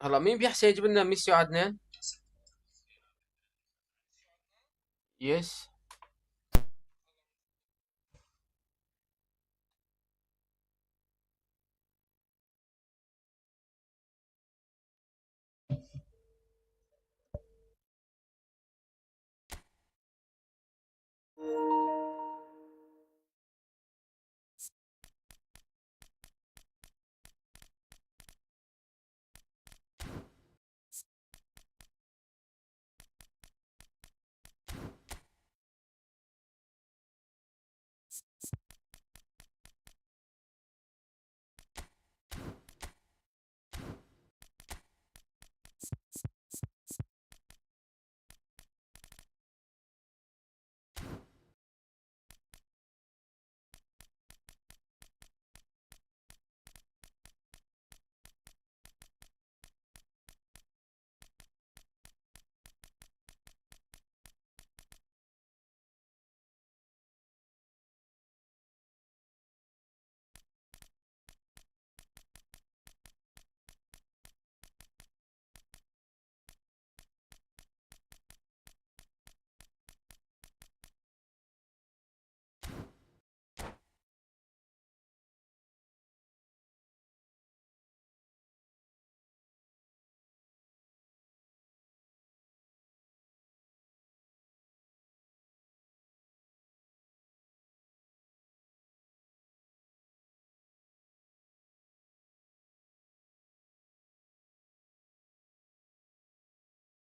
هلا مين بيحسي يجيب لنا ميسي وعدنان؟ يس.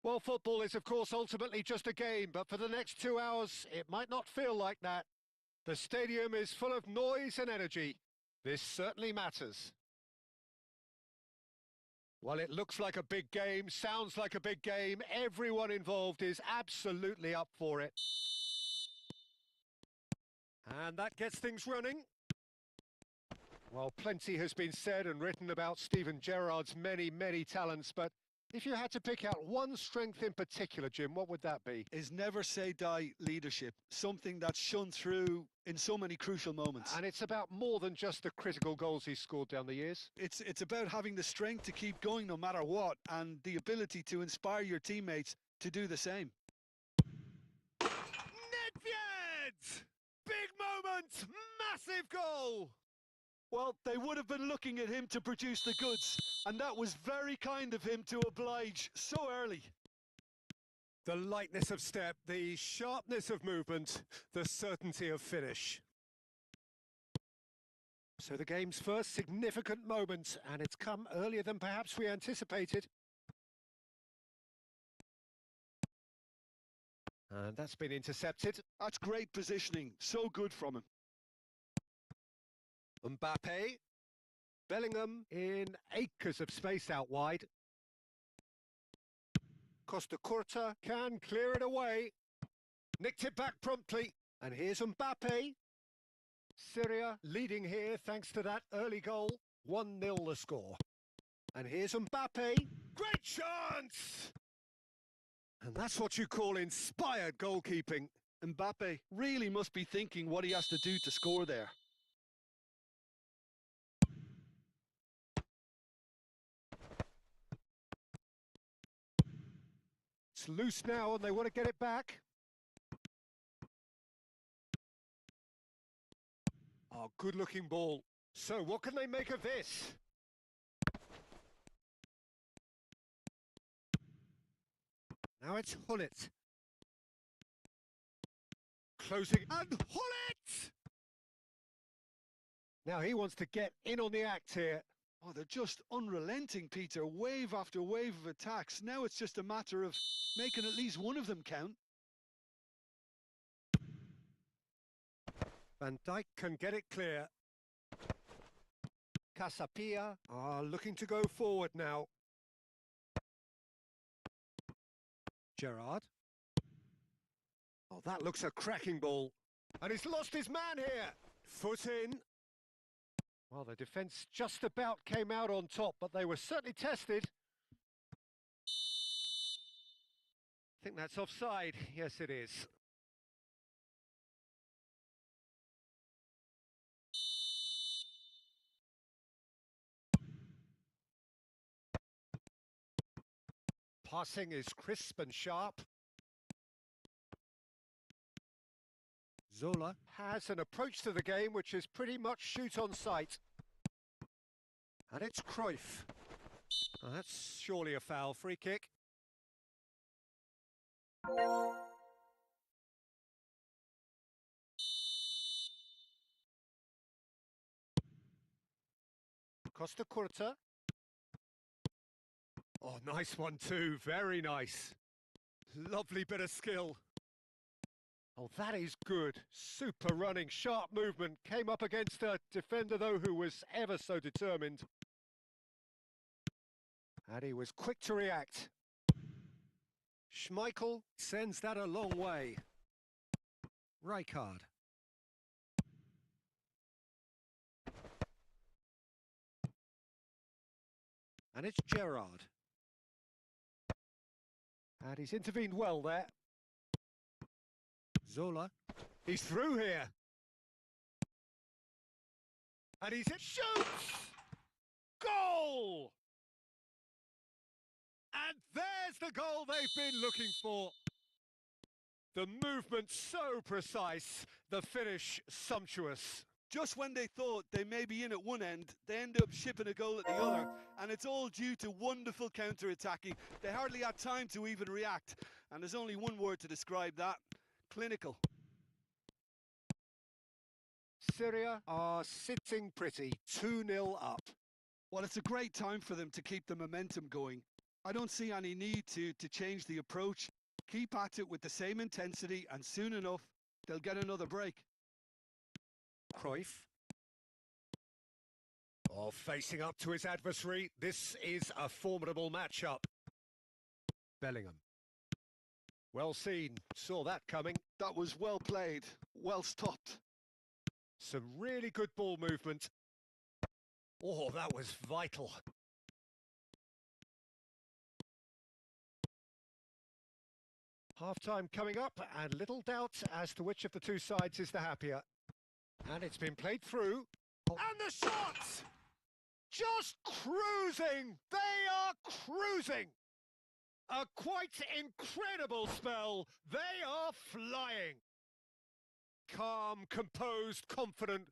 Well, football is, of course, ultimately just a game, but for the next 2 hours, it might not feel like that. The stadium is full of noise and energy. This certainly matters. Well, it looks like a big game, sounds like a big game. Everyone involved is absolutely up for it. And that gets things running. Well, plenty has been said and written about Steven Gerrard's many talents, but if you had to pick out one strength in particular, Jim, what would that be? His never say die leadership, something that's shone through in so many crucial moments. And it's about more than just the critical goals he's scored down the years. It's about having the strength to keep going no matter what, and the ability to inspire your teammates to do the same. Ned! Big moment! Massive goal! Well, they would have been looking at him to produce the goods, and that was very kind of him to oblige so early. The lightness of step, the sharpness of movement, the certainty of finish. So the game's first significant moment, and it's come earlier than perhaps we anticipated. And that's been intercepted. That's great positioning, so good from him. Mbappe. Bellingham in acres of space out wide. Costa Curta can clear it away. Nicked it back promptly. And here's Mbappe. Syria leading here thanks to that early goal. 1-0 the score. And here's Mbappe. Great chance! And that's what you call inspired goalkeeping. Mbappe really must be thinking what he has to do to score there. It's loose now and they want to get it back. Oh, good looking ball. So what can they make of this? Now it's Hullet. Closing and Hullet! Now he wants to get in on the act here. Oh, they're just unrelenting, Peter. Wave after wave of attacks. Now it's just a matter of making at least one of them count. Van Dijk can get it clear. Casapia are looking to go forward now. Gerrard. Oh, that looks a cracking ball. And he's lost his man here. Foot in. Well, the defence just about came out on top, but they were certainly tested. I think that's offside. Yes, it is. passing is crisp and sharp. Zola has an approach to the game which is pretty much shoot on sight. And it's Cruyff. Oh, that's surely a foul. Free kick. Costa Curta. Oh, nice one too. Very nice. Lovely bit of skill. Oh, that is good. Super running, sharp movement. Came up against a defender, though, who was ever so determined. And he was quick to react. Schmeichel sends that a long way. Rijkaard. And it's Gerrard. And he's intervened well there. Zola. He's through here. And he's hit. Shoots! Goal! And there's the goal they've been looking for. The movement so precise, the finish sumptuous. Just when they thought they may be in at one end, they end up shipping a goal at the other, and it's all due to wonderful counter-attacking. They hardly had time to even react, and there's only one word to describe that: clinical. Syria are sitting pretty, 2-0 up. Well, it's a great time for them to keep the momentum going. I don't see any need to change the approach. Keep at it with the same intensity, and soon enough, they'll get another break. Cruyff. Oh, facing up to his adversary. This is a formidable matchup. Bellingham. Well seen. Saw that coming. That was well played, well stopped. Some really good ball movement. Oh, that was vital. Half-time coming up, and little doubt as to which of the two sides is the happier. And it's been played through. And the shots! Just cruising! They are cruising! A quite incredible spell. They are flying. Calm, composed, confident.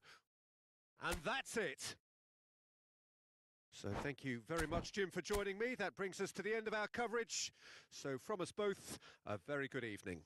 And that's it. So thank you very much, Jim, for joining me. That brings us to the end of our coverage. So from us both, a very good evening.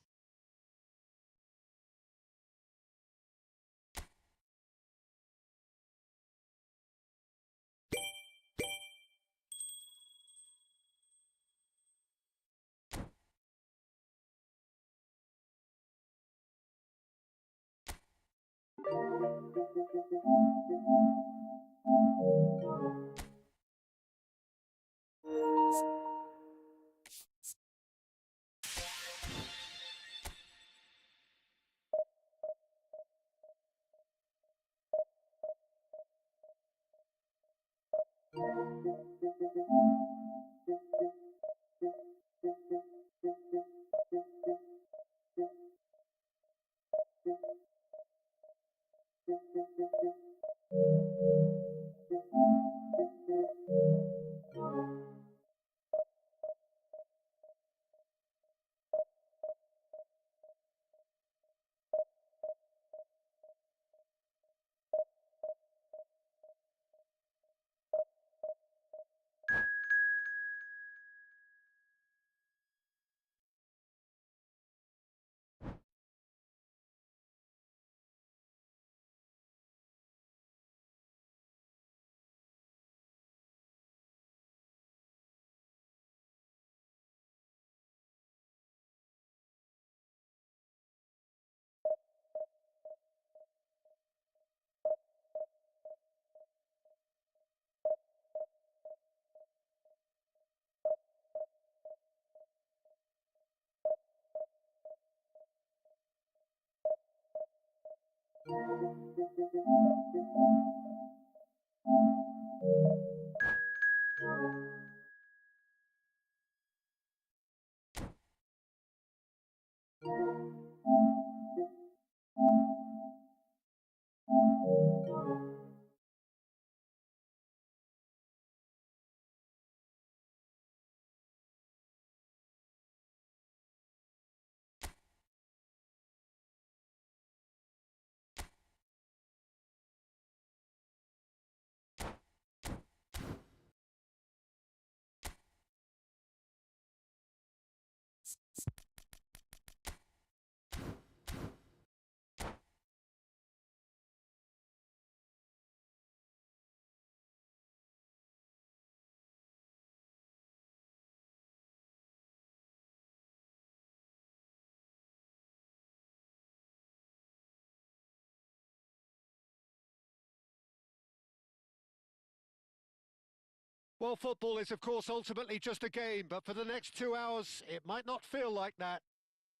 Well, football is, of course, ultimately just a game, but for the next 2 hours, it might not feel like that.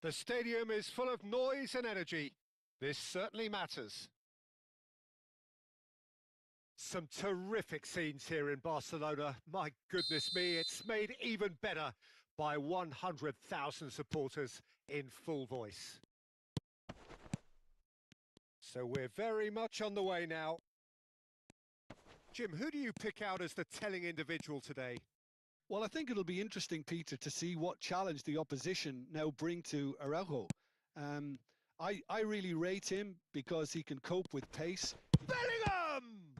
The stadium is full of noise and energy. This certainly matters. Some terrific scenes here in Barcelona. My goodness me, it's made even better by 100,000 supporters in full voice. So we're very much on the way now. Jim, who do you pick out as the telling individual today? Well, I think it'll be interesting, Peter, to see what challenge the opposition now bring to Araujo. I really rate him because he can cope with pace. Bellingham!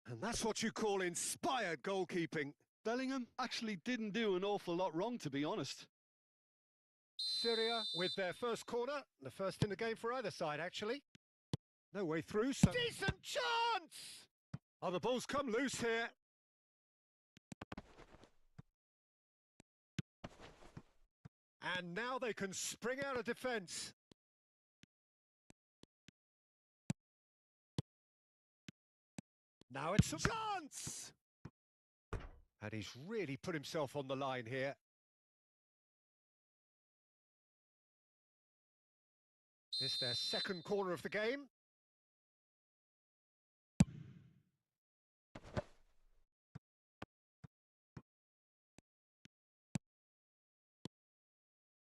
And that's what you call inspired goalkeeping. Bellingham actually didn't do an awful lot wrong, to be honest. Syria with their first corner, the first in the game for either side, actually. No way through, so... Decent chance! Oh, the ball's come loose here. And now they can spring out of defence. Now it's a chance! And he's really put himself on the line here. This is their second corner of the game.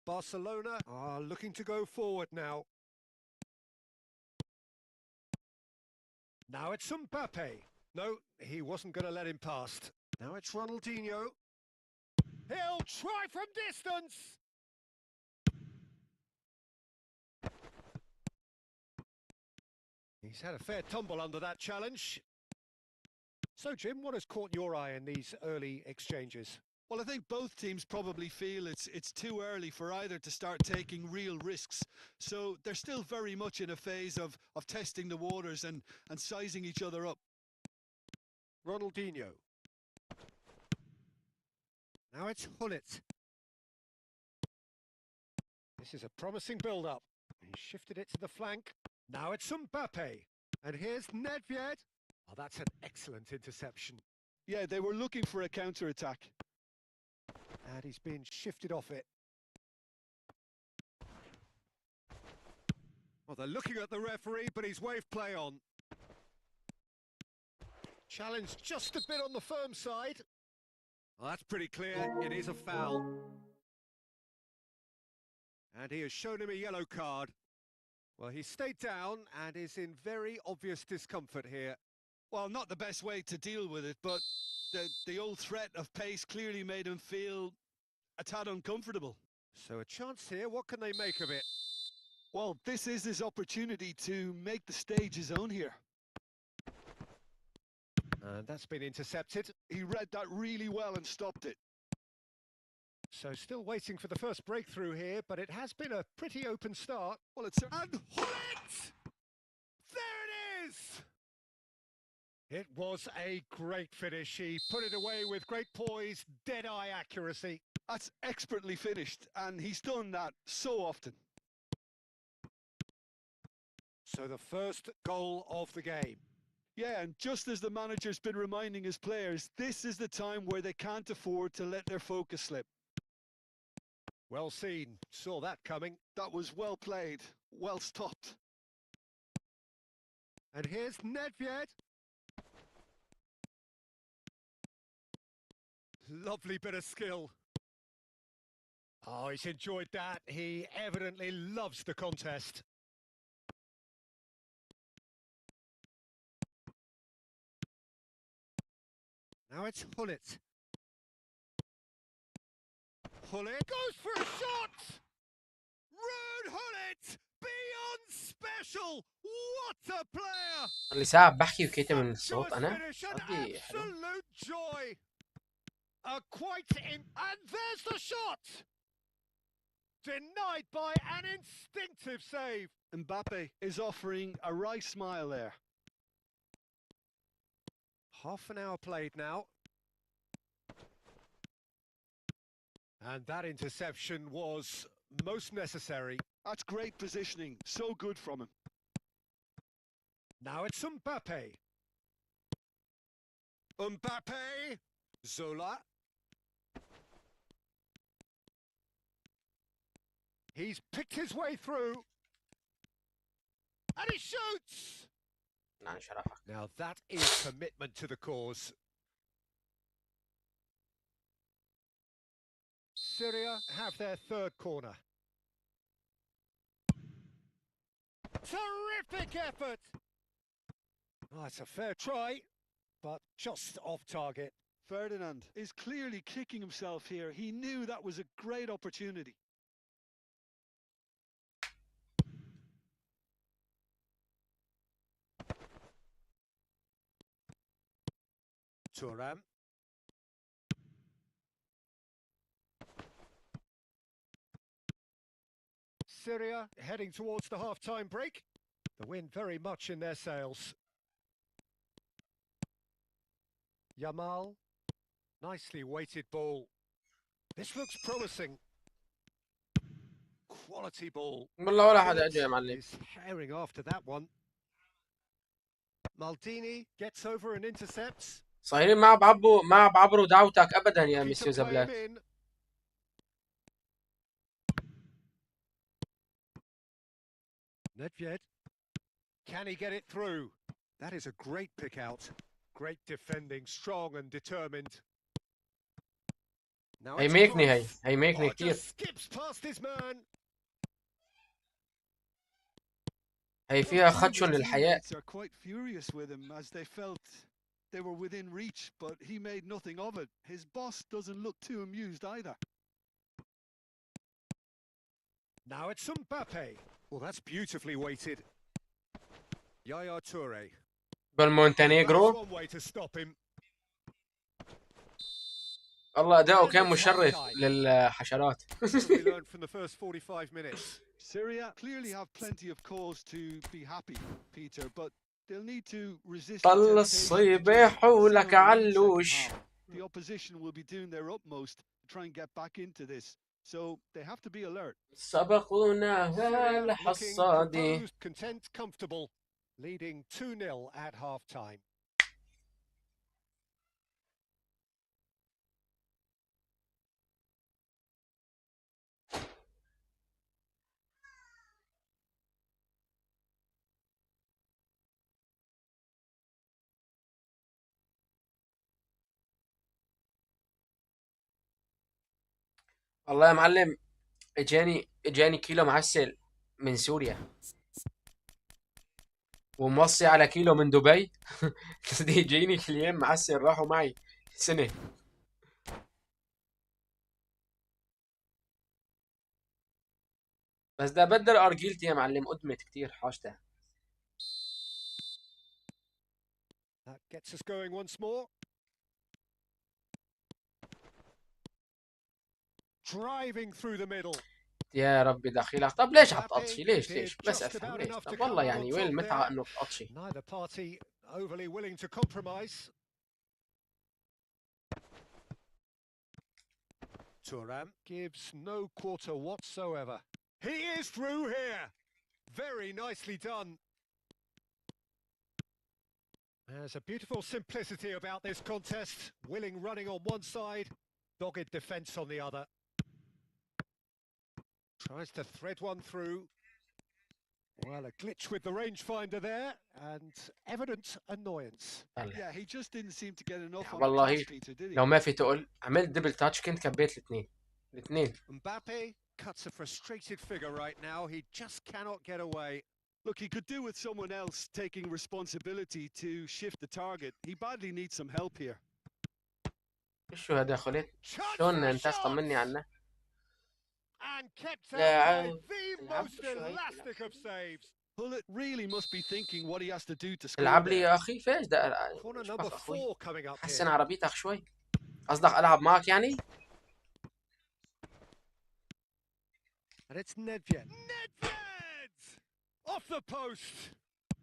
Barcelona are looking to go forward now. Now it's Mbappe. No, he wasn't going to let him past. Now it's Ronaldinho. He'll try from distance. He's had a fair tumble under that challenge. So, Jim, what has caught your eye in these early exchanges? Well, I think both teams probably feel it's too early for either to start taking real risks. So they're still very much in a phase of testing the waters and sizing each other up. Ronaldinho. Now it's Hullet. This is a promising build-up. He shifted it to the flank. Now it's Mbappe. And here's Nedved. Oh, that's an excellent interception. Yeah, they were looking for a counter-attack. And he's been shifted off it. Well, they're looking at the referee, but he's waved play on. Challenge just a bit on the firm side. Well, that's pretty clear. It is a foul. And he has shown him a yellow card. Well, he stayed down and is in very obvious discomfort here. Well, not the best way to deal with it, but the old threat of pace clearly made him feel a tad uncomfortable. So a chance here, what can they make of it? Well, this is his opportunity to make the stage his own here. And that's been intercepted. He read that really well and stopped it. So still waiting for the first breakthrough here, but it has been a pretty open start. Well, it's... And Hullet! There it is! It was a great finish. He put it away with great poise, dead-eye accuracy. That's expertly finished, and he's done that so often. So the first goal of the game. Yeah, and just as the manager's been reminding his players, this is the time where they can't afford to let their focus slip. Well seen. Saw that coming. That was well played, well stopped. And here's Nedved. Lovely bit of skill. Oh, he's enjoyed that. He evidently loves the contest. Now it's Hullet. Hullet goes for a shot! Rude Hullet! Beyond special! What a player! اللي ساعة بحكي وكاتم من الصوت أنا Finish, an قصدي حلو. absolute joy! And there's the shot! Denied by an instinctive save. Mbappe is offering a wry smile there. Half an hour played now. And that interception was most necessary. That's great positioning, so good from him. Now it's Mbappe. Mbappe. Zola. He's picked his way through. And he shoots! يعني شرفك. Now that is commitment to the cause. Syria have their third corner. Terrific effort! Oh, it's a fair try, but just off target. Ferdinand is clearly kicking himself here. He knew that was a great opportunity. Thuram. Syria heading towards the half-time break. The wind very much in their sails. Yamal. Nicely weighted ball. This looks promising. Quality ball. والله ولا حدا اجى يا معلم. He's herring after that one. Maldini gets over and intercepts. صايرين ما بعبروا دعوتك ابدا يا ميسيو زبلات. Nethved. Can he get it through? That is a great pick out. Great defending, strong and determined. Now هيميكني كثير. skips past his man. هي فيها خدشن للحياة. Are quite furious with him as they felt they were within reach, but he made nothing of it. His boss doesn't look too amused either. Now it's Mbappe. Well, that's beautifully weighted. Yaya Toure. بالمونتينيغرو. One way to stop him. والله أداؤه كان مشرف للحشرات. We learned from the first 45 minutes. Syria clearly have plenty of cause to be happy, Peter, but they'll need to resist طل الصيبح ولك علوش. The opposition will be doing their utmost to try and get back into this, so they have to be alert. سبقونا الحصادي. Content, comfortable, leading 2-0 at half-time. والله يا معلم اجاني كيلو معسل من سوريا وموصي على كيلو من دبي. يجيني كليين معسل راحوا معي سنة. بس ده بدل ارجيلتي يا معلم، ادمت كتير حاجته. That gets us going once more. Driving through the middle. يا ربي دخيلك. طب ليش عطقطشي؟ ليش بس افهم ليش. طب والله يعني وين المتعة انه تقطشي؟ Neither party overly willing to compromise. Thuram gives no quarter whatsoever. He is through here. Very nicely done. There's a beautiful simplicity about this contest. Willing running on one side, dogged defence on the other. Tries to thread one through. Well, a glitch with the rangefinder there, and evident annoyance. Yeah, he just didn't seem to get enough on والله the Peter, did he? لو ما في تقول عملت دبل تاتش كنت كبيت الاثنين. Mbappe cuts a frustrated figure right now. He just cannot get away. Look, he could do with someone else taking responsibility to shift the target. He badly needs some help here. شو هذا خليت؟ شلون انت طمني عنه؟ And kept out by the most elastic of saves. Pullet really must be thinking what he has to do to score. العب لي يا اخي فيش ده. Corner number 4 coming up حسن here. عربيتك شوي. قصدك العب معك يعني؟ And it's Nethved. Nethved! Off the post.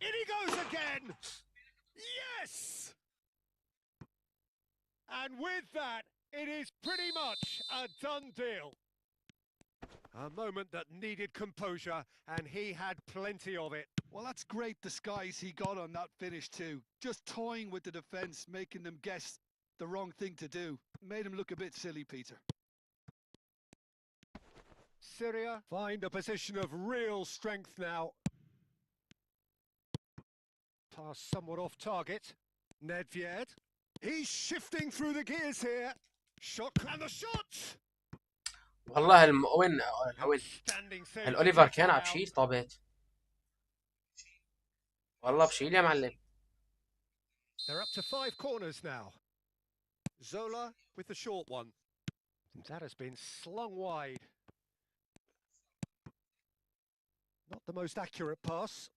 In he goes again. Yes! And with that, it is pretty much a done deal. A moment that needed composure, and he had plenty of it. Well, that's great disguise he got on that finish too. Just toying with the defence, making them guess the wrong thing to do. Made him look a bit silly, Peter. Syria find a position of real strength now. Pass somewhat off target. Nedved. He's shifting through the gears here. Shot and the shot. والله وين Outstanding save. الأوليفر كان عم بشيل طابت. والله بشيل يا معلم. They're up to 5 corners now. Zola with the short one. That has been slung wide. Not the most accurate pass.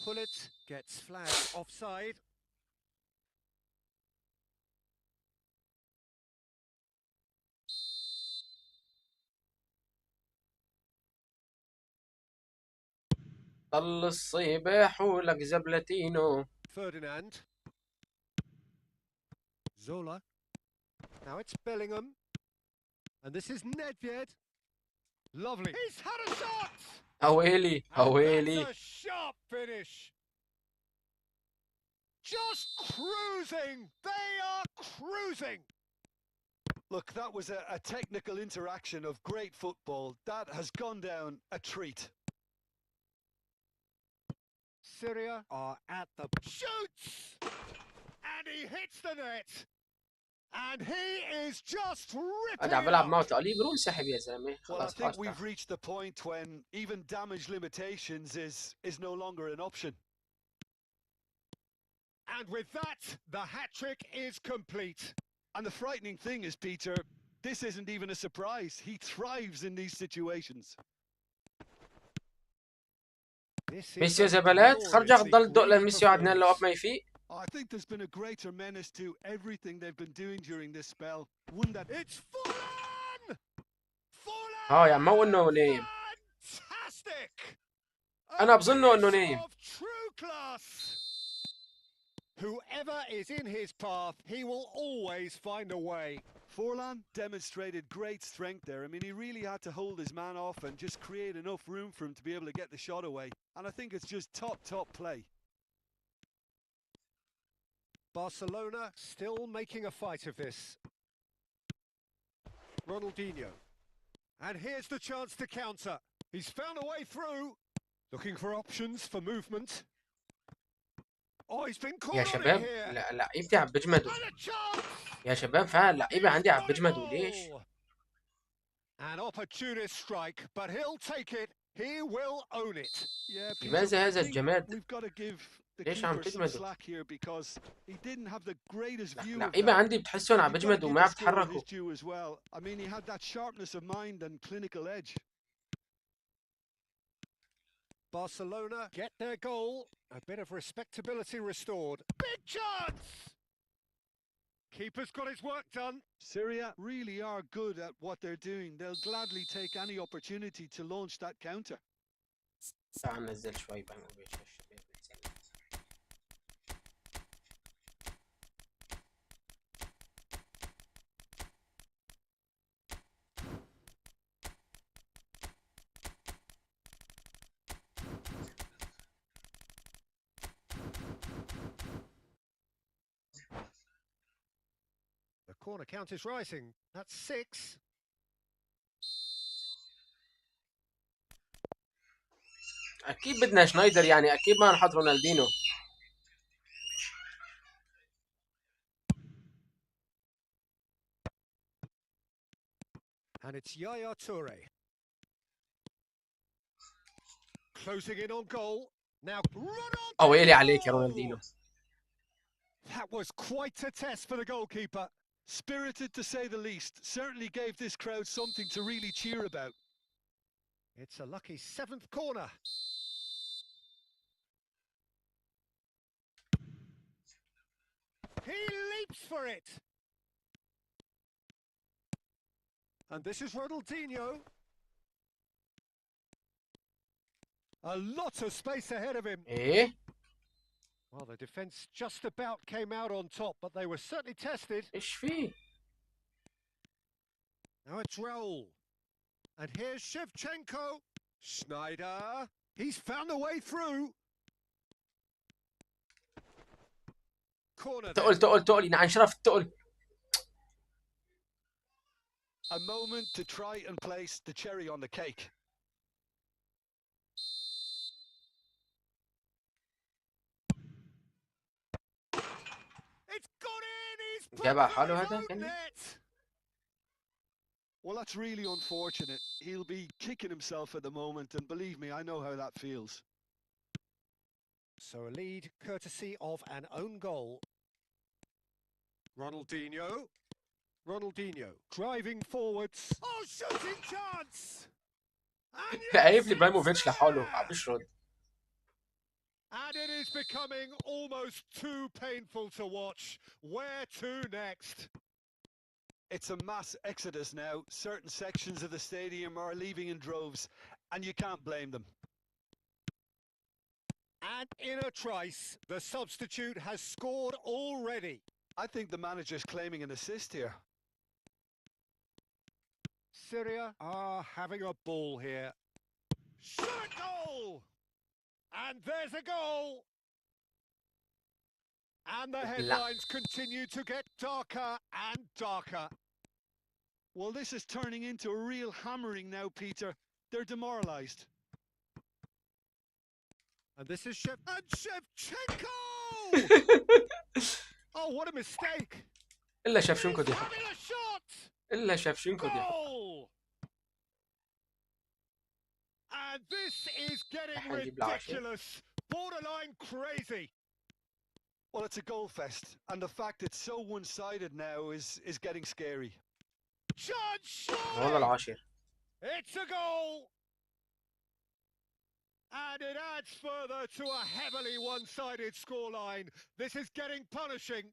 Hullet gets flagged offside. طل الصباح ولك زبلتينو. Ferdinand. Zola. Now it's Bellingham. And this is Nedved. Lovely. He's had a shot! هويلي هويلي. That's a sharp finish. Just cruising. They are cruising. Look, that was a technical interaction of great football. That has gone down a treat. Syria are at the shoots, and he hits the net, and he is just ripping. عم بلعب معه تقليب روح انسحب يا زلمه. Well, I خلاص think خلاص. we've reached the point when even damage limitations is no longer an option. And with that, the hat-trick is complete. And the frightening thing is, Peter, this isn't even a surprise. He thrives in these situations. ميسيو زبالات خرج ضل الضوء للميسيو عدنان لو ما يفيق. I think there's been a greater menace to everything they've been doing during this spell. One that It's Fulan! Fulan! ها يعني مو انه نايم. Fantastic! انا بظنه انه نايم. True class. Whoever is in his path, he will always find a way. Forlan demonstrated great strength there. I mean, he really had to hold his man off and just create enough room for him to be able to get the shot away. And I think it's just top play. Barcelona still making a fight of this. Ronaldinho. And here's the chance to counter. He's found a way through. Looking for options for movement. Oh, he's been caught يا شباب لعيبتي عم بجمدوا. يا شباب فعلا اللعيبه عندي عم بجمدوا ليش؟ An opportunist strike, but he'll take it. He will own it. لماذا هذا الجماد؟ We've got to give the ليش عم keeper some تجمدوا؟ slack here because he didn't have the greatest view of اللعيبه that. عندي بتحسهم عم بجمدوا وما عم يتحركوا. As well. I mean, he had that sharpness of mind and clinical edge. Barcelona get their goal. A bit of respectability restored. Big chance! Keeper's got his work done. Syria really are good at what they're doing. They'll gladly take any opportunity to launch that counter. تعال ننزل شوي بنقول The corner count is rising. That's 6. اكيد بدنا شنايدر يعني اكيد ما نحط رونالدينو. And it's Yaya Toure. Closing in on goal. Now Ronaldo! ويلي عليك يا رونالدينو. That was quite a test for the goalkeeper. Spirited to say the least. Certainly gave this crowd something to really cheer about. It's a lucky 7th corner. He leaps for it. And this is Ronaldinho. A lot of space ahead of him. ايه؟ Well, the defence just about came out on top, but they were certainly tested. ايش فيه؟ Now it's Raul. And here's Shevchenko. Schneider. He's found a way through. Corner there. تقل ينعن شرف التقل. A moment to try and place the cherry on the cake. It's got in. He's جاب على put حاله through his هذا own كان. net. Well, that's really unfortunate. He'll be kicking himself at the moment, and believe me, I know how that feels. So a lead courtesy of an own goal. Ronaldinho. Driving forwards. Oh, shooting chance! قايف لي ابراهيموفيتش لحاله عم بيشرد. And it is becoming almost too painful to watch. Where to next? It's a mass exodus now. Certain sections of the stadium are leaving in droves, and you can't blame them. And in a trice, the substitute has scored already. I think the manager's claiming an assist here. Syria are having a ball here. Shot goal! And there's a goal! And the headlines continue to get darker and darker. Well, this is turning into a real hammering now, Peter. They're demoralised. And this is Shevchenko! Oh, what a mistake! الا شافشنكو دي. Having a shot! الا شافشنكو دي. Goal! And this is getting هنجيب له 10. ridiculous, borderline crazy. Well, it's a goal fest, and the fact it's so one-sided now is getting scary. Judge, والله العاشر. it's a goal. And it adds further to a heavily one-sided scoreline. This is getting punishing.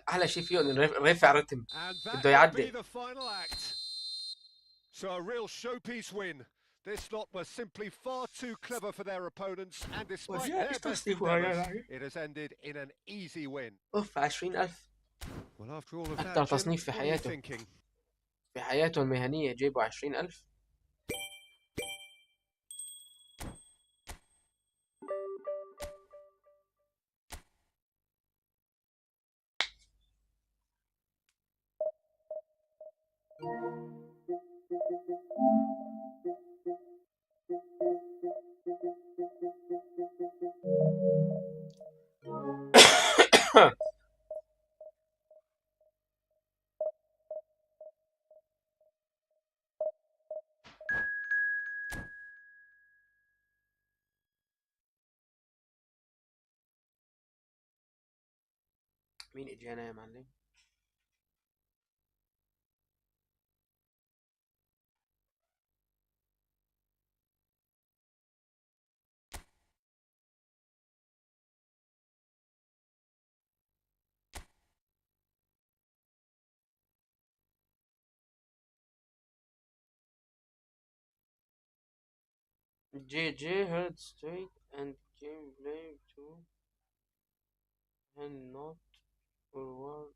احلى شيء فيه انه رافع رتم. And بده that will يعدي. be the final act. So a real showpiece win. This lot were simply far too clever for their opponents, and despite their best endeavours, it has ended in an easy win. اوف 20,000. Well, after all of that, أكثر Jim, تصنيف في what are you حياته. thinking? في حياته المهنية جايبه 20,000. مين اجانا يا معلم؟ JJ heard straight and came blame to and not forward.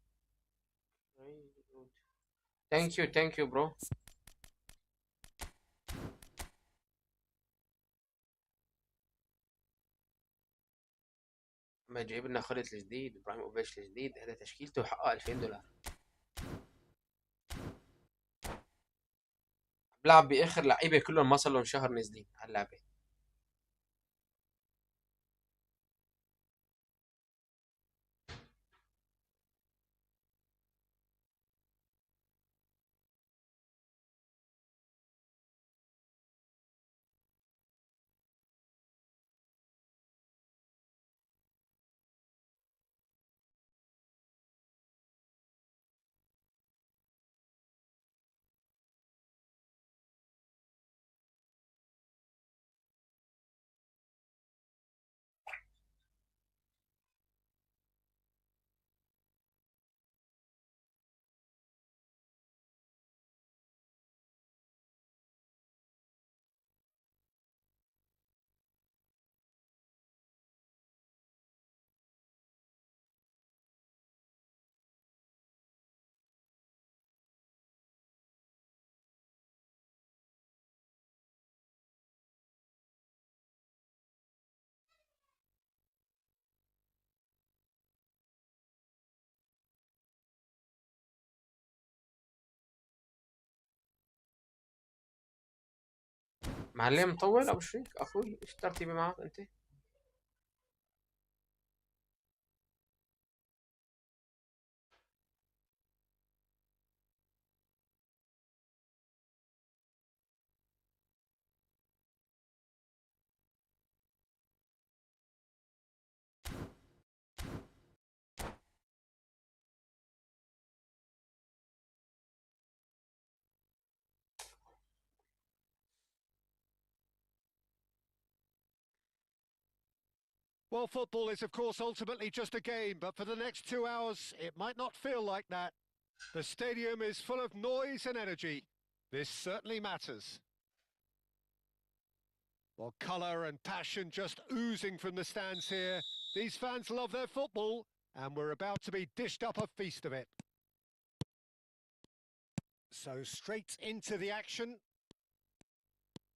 Thank you bro. ما جايب لنا خلط الجديد ابراهيم اوفيش الجديد، هذا تشكيلته حقق $2000. بلعب باخر لعيبه كلهم ما صار لهم شهر نازلين على اللعبه. معلم مطول ابو شريك اخوي، ايش ترتيبي معك انت؟ Well, football is, of course, ultimately just a game, but for the next 2 hours, it might not feel like that. The stadium is full of noise and energy. This certainly matters. Well, colour and passion just oozing from the stands here. These fans love their football, and we're about to be dished up a feast of it. So straight into the action.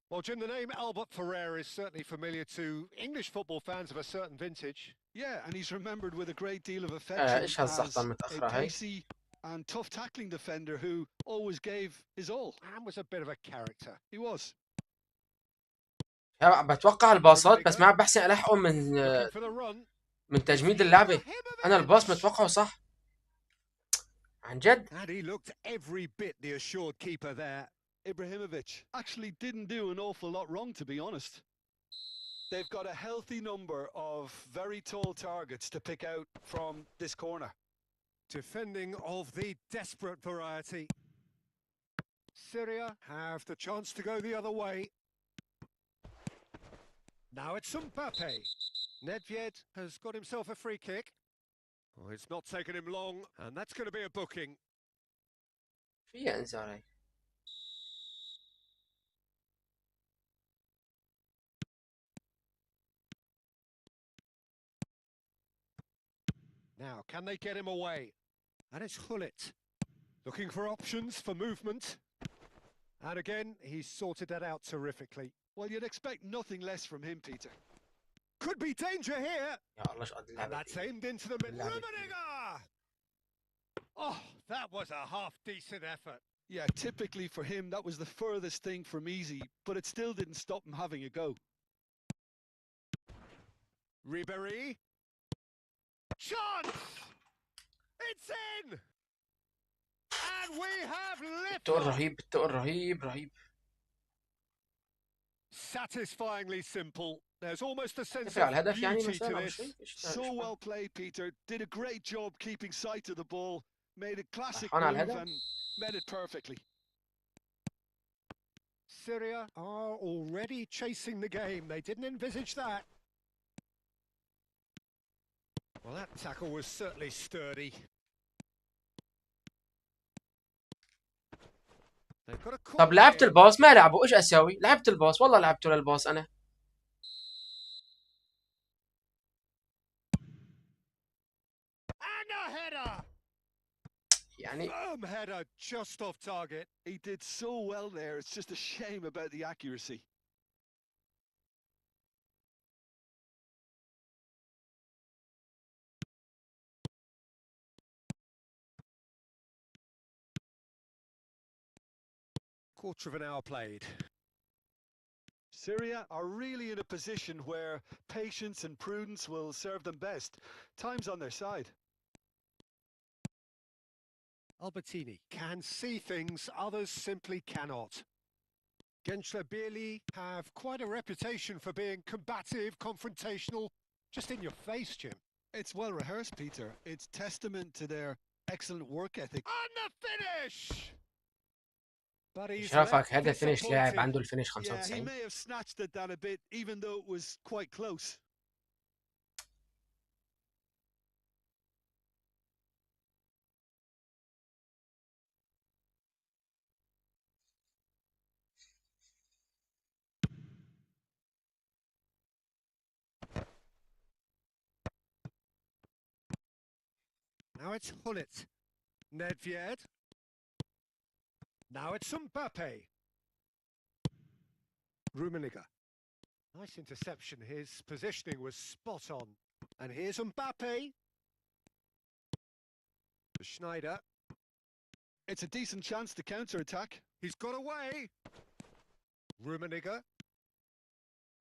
Well, Jim, the name Albert Ferrer is certainly familiar to English football fans of a certain vintage. Yeah, and he's remembered with a great deal of affection ايش هالزغطة as a المتأخرة هاي؟ pacey and tough tackling defender who always gave his all. And was a bit of a character. He was. بتوقع الباصات بس ما عم بحسن الحقهم Looking for the run. من تجميد اللعبة. انا الباص متوقعه صح عن جد. And he looked every bit the assured keeper there. Ibrahimovic actually didn't do an awful lot wrong, to be honest. They've got a healthy number of very tall targets to pick out from this corner. Defending of the desperate variety. Syria have the chance to go the other way. Now it's Mbappe. Nedved has got himself a free kick. Oh, it's not taken him long, and that's going to be a booking. فيها انذار هاي. Now, can they get him away? And it's Hullet. Looking for options for movement. And again, he's sorted that out terrifically. Well, you'd expect nothing less from him, Peter. Could be danger here. يا الله شو قد And اللعبة. that's aimed into the middle. Rummenigge! Oh, that was a half-decent effort. Yeah, typically for him, that was the furthest thing from easy, but it still didn't stop him having a go. Ribéry. Chance! It's in! And we have بالتقل liftoff. رهيب، بالتقل رهيب رهيب. Satisfyingly simple. There's almost a sense تفرق على of الهدف يعني beauty مثلا to او this. شيء؟ So well played, Peter. Did a great job keeping sight of the ball. Made a classic فرحان على move الهدف. and met it perfectly. Syria are already chasing the game. They didn't envisage that. Well, that tackle was certainly sturdy. They've got a طب corner لعبت here. الباص ما لعبوا، ايش اسوي؟ لعبت الباص والله لعبته للباص انا. And a header. يعني Firm header just off target. He did so well there. It's just a shame about the accuracy. Quarter of an hour played. Syria are really in a position where patience and prudence will serve them best. Time's on their side. Albertini can see things others simply cannot. Gençler Birliği have quite a reputation for being combative, confrontational, just in your face, Jim. It's well rehearsed, Peter. It's testament to their excellent work ethic. On the finish! But he's شرفك هذا left فينش لاعب disappointed. عنده الفينش Yeah, he 95. may have snatched at that a bit, even though it was quite close. Now it's Hullet. Nedved. Now it's Mbappe. Rummenigge. Nice interception. His positioning was spot on. And here's Mbappe. To Schneider. It's a decent chance to counter-attack. He's got away. Rummenigge.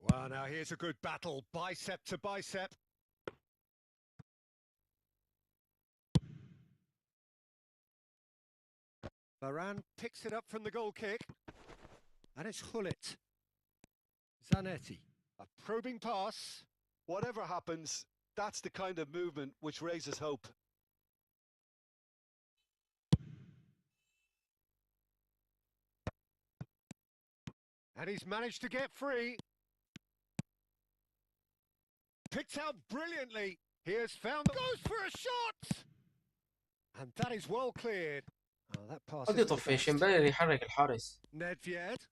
Well, now here's a good battle, bicep to bicep. Varane picks it up from the goal kick. And it's Hullet. Zanetti. A probing pass. Whatever happens, that's the kind of movement which raises hope. And he's managed to get free. Picked out brilliantly. He has found... Goes for a shot! And that is well cleared. Oh, that pass قد يطفش ينبغي يحرك الحارس. Nedved.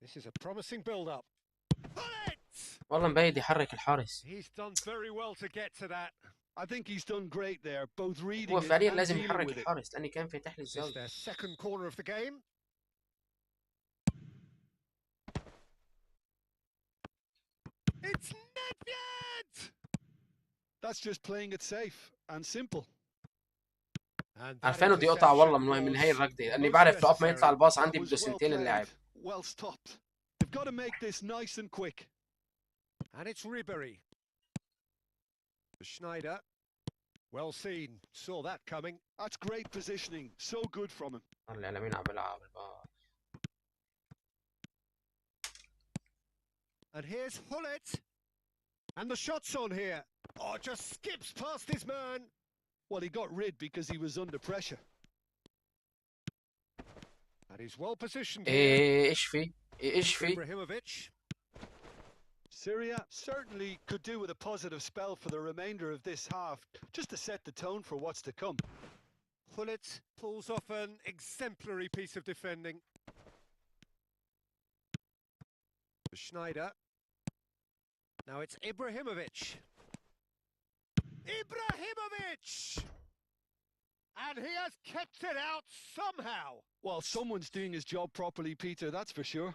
This is a promising build-up. والله مبيد يحرك الحارس. He's done very well to get to that. I think he's done great there, both reading هو it فعليا and لازم dealing يحرك with it. الحارس لأني كان فاتح لي This is الزاوية. their second corner of the game. It's Nedved! That's just playing it safe and simple. عارفينه دي قطع والله من هاي الركضة لأني بعرف وقت ما يطلع الباص عندي بده سنتين اللاعب. Well stopped. They've got to make this nice and quick. And it's Ribery. Schneider. Well seen. Saw that coming. That's great positioning. So good from him. طلع لمين عم بيلعب الباص. And here's Hullet. And the shot's on here. Oh, just skips past his man. Well, he got rid because he was under pressure. And he's well positioned here. إيش في؟ إيش في؟ Ibrahimovic. Syria certainly could do with a positive spell for the remainder of this half, just to set the tone for what's to come. Hullet pulls off an exemplary piece of defending. Schneider. Now it's Ibrahimovic. Ibrahimovic! And he has kept it out somehow. Well, someone's doing his job properly, Peter, that's for sure.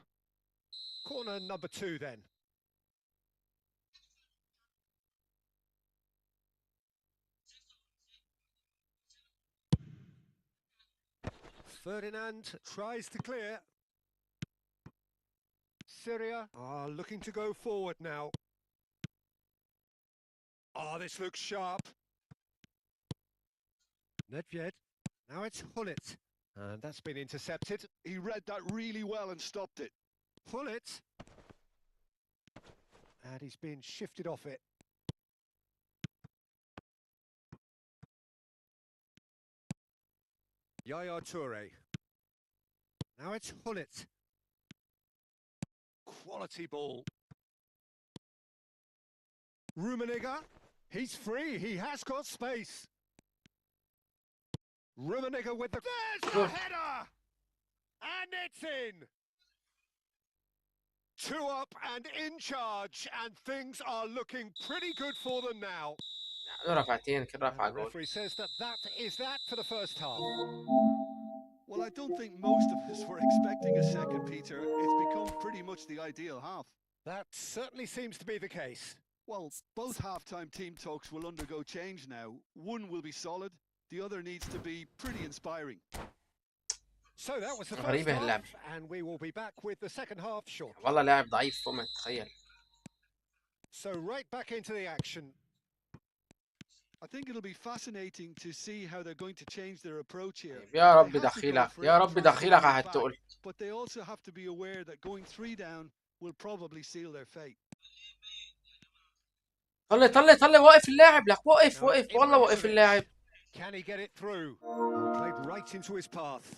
Corner number 2 then. Ferdinand tries to clear. Syria are looking to go forward now. Oh, this looks sharp. Nedved. Now it's Hullet. And that's been intercepted. He read that really well and stopped it. Hullet. And he's been shifted off it. Yaya Toure. Now it's Hullet. Quality ball. Rummenigge. He's free. He has got space. Rummenigge with the... There's the header! And it's in! 2 up and in charge, and things are looking pretty good for them now. رفعتين كل رفعة The جول. referee says that is that for the first half. Well, I don't think most of us were expecting a second, Peter. It's become pretty much the ideal half. That certainly seems to be the case. Well, both half-time team talks will undergo change now. One will be solid, the other needs to be pretty inspiring. So that was the first غريبة half, اللعبة. and we will be back with the second half shortly. والله لاعب ضعيف فوق ما تتخيل. So right back into the action. I think it'll be fascinating to see how they're going to change their approach here. يا رب They have to go دخيلك for يا it رب and try and دخيلك win على it back, التقل. but they also have to be aware that going 3 down will probably seal their fate. طلع طلع طلع واقف اللاعب لك وقف وقف والله وقف اللاعب. Can he get it through? Played right into his path.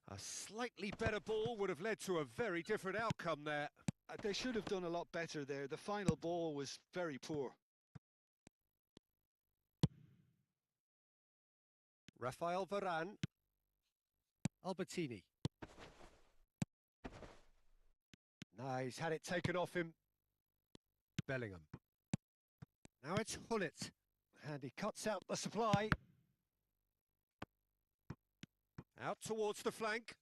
A slightly better ball would have led to a very different outcome there. They should have done a lot better there. The final ball was very poor. Rafael Varane. Albertini. Nah, he's had it taken off him. Bellingham. Now it's Hullet. And he cuts out the supply. Out towards the flank.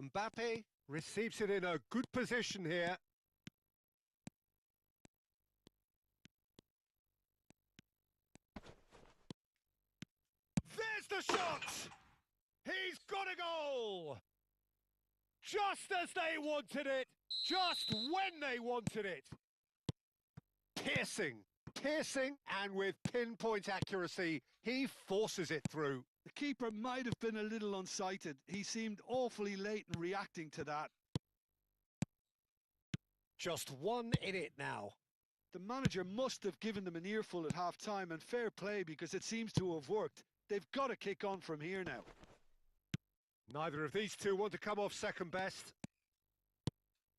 Mbappe receives it in a good position here. There's the shot! He's got a goal! Just as they wanted it, just when they wanted it. Piercing, and with pinpoint accuracy, he forces it through. The keeper might have been a little unsighted. He seemed awfully late in reacting to that. Just one in it now. The manager must have given them an earful at half-time, and fair play because it seems to have worked. They've got to kick on from here now. Neither of these two want to come off second best.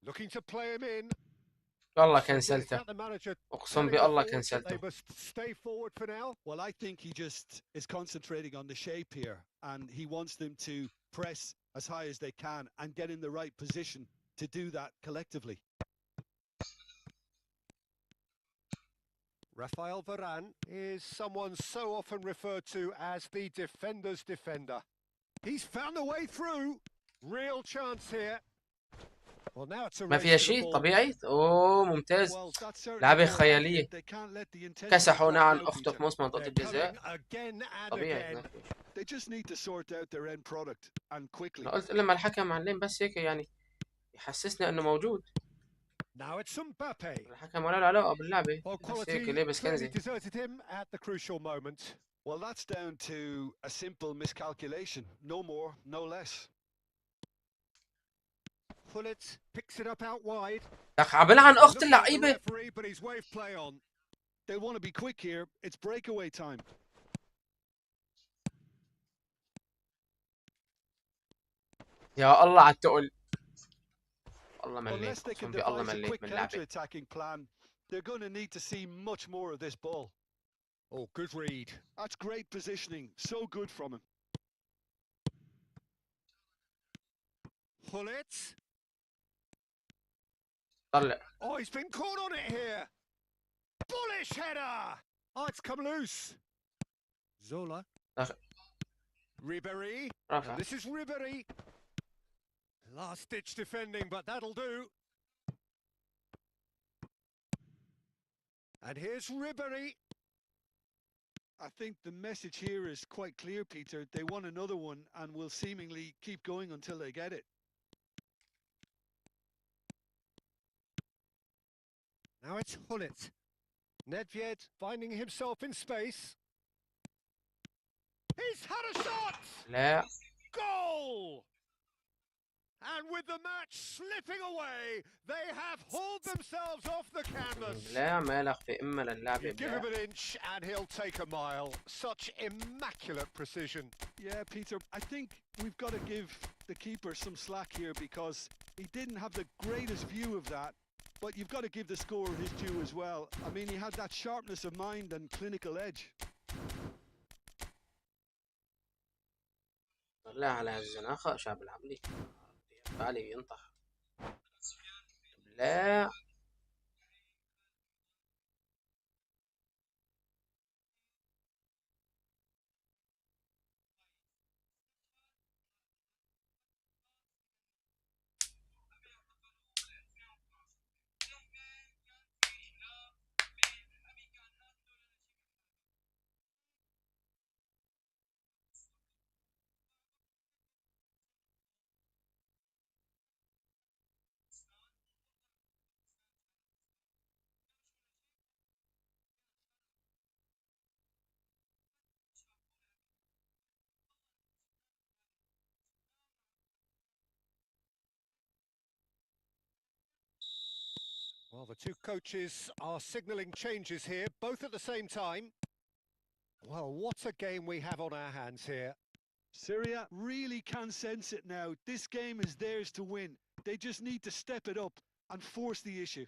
Looking to play him in. والله كنسلته. اقسم بالله كنسلته. Well, I think he just is concentrating on the shape here, and he wants them to press as high as they can and get in the right position to do that collectively. Rafael Varane is someone so often referred to as the defender's defender. He's found a way through. Real chance here. Well, now it's a ما فيها شيء طبيعي. اوه ممتاز. لعبة خيالية. كسحونا عن اخته في نص منطقة الجزاء. طبيعي. They just need to sort out their end product and quickly. قلت لما الحكم معلم بس هيك يعني يحسسنا انه موجود. Now it's Mbappe. الحكم ولا له علاقة باللعبة. بس هيك لابس كنزي. Deserted him at the crucial moment. Well, that's down to a simple miscalculation. No more, no less. Pullet picks it up out wide. عبالة عن اخت اللعيبة. They want to be quick here. It's breakaway time. يا الله على التقل. والله Unless مليت. they can اقسم بالله devise a مليت quick من اللعبة. counter-attacking plan, they're going to need to see much more of this ball. Oh, good read. That's great positioning. So good from him. Pullet. طلع. Oh, he's been caught on it here. Bullish header. Oh, it's come loose. Zola. Ribéry. This is Ribéry. Last-ditch defending, but that'll do. And here's Ribéry. I think the message here is quite clear, Peter. They want another one and will seemingly keep going until they get it. Now it's Hullet. Nedved finding himself in space. He's had a shot! لا. Goal! And with the match slipping away, they have hauled themselves off the canvas. لا ما له في إما للعبة. Give him an inch and he'll take a mile. Such immaculate precision. Yeah, Peter, I think we've got to give the keeper some slack here because he didn't have the greatest view of that. But you've got to give the scorer his due as well. I mean, he had that sharpness of mind and clinical edge. لا على الزناقة شاب العملي. بالي ينطح. لا. Well, the two coaches are signalling changes here, both at the same time. Well, what a game we have on our hands here. Syria really can sense it now. This game is theirs to win. They just need to step it up and force the issue.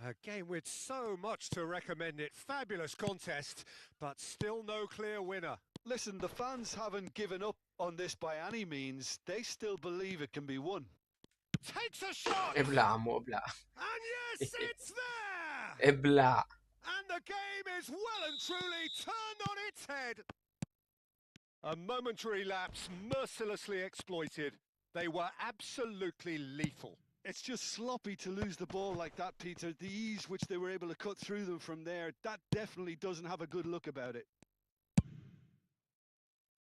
A game with so much to recommend it. Fabulous contest, but still no clear winner. Listen, the fans haven't given up on this by any means. They still believe it can be won. Takes a shot! ابلع عمو ابلع. And yes, it's there! ابلع. And the game is well and truly turned on its head. A momentary lapse mercilessly exploited. They were absolutely lethal. It's just sloppy to lose the ball like that, Peter. The ease which they were able to cut through them from there, that definitely doesn't have a good look about it.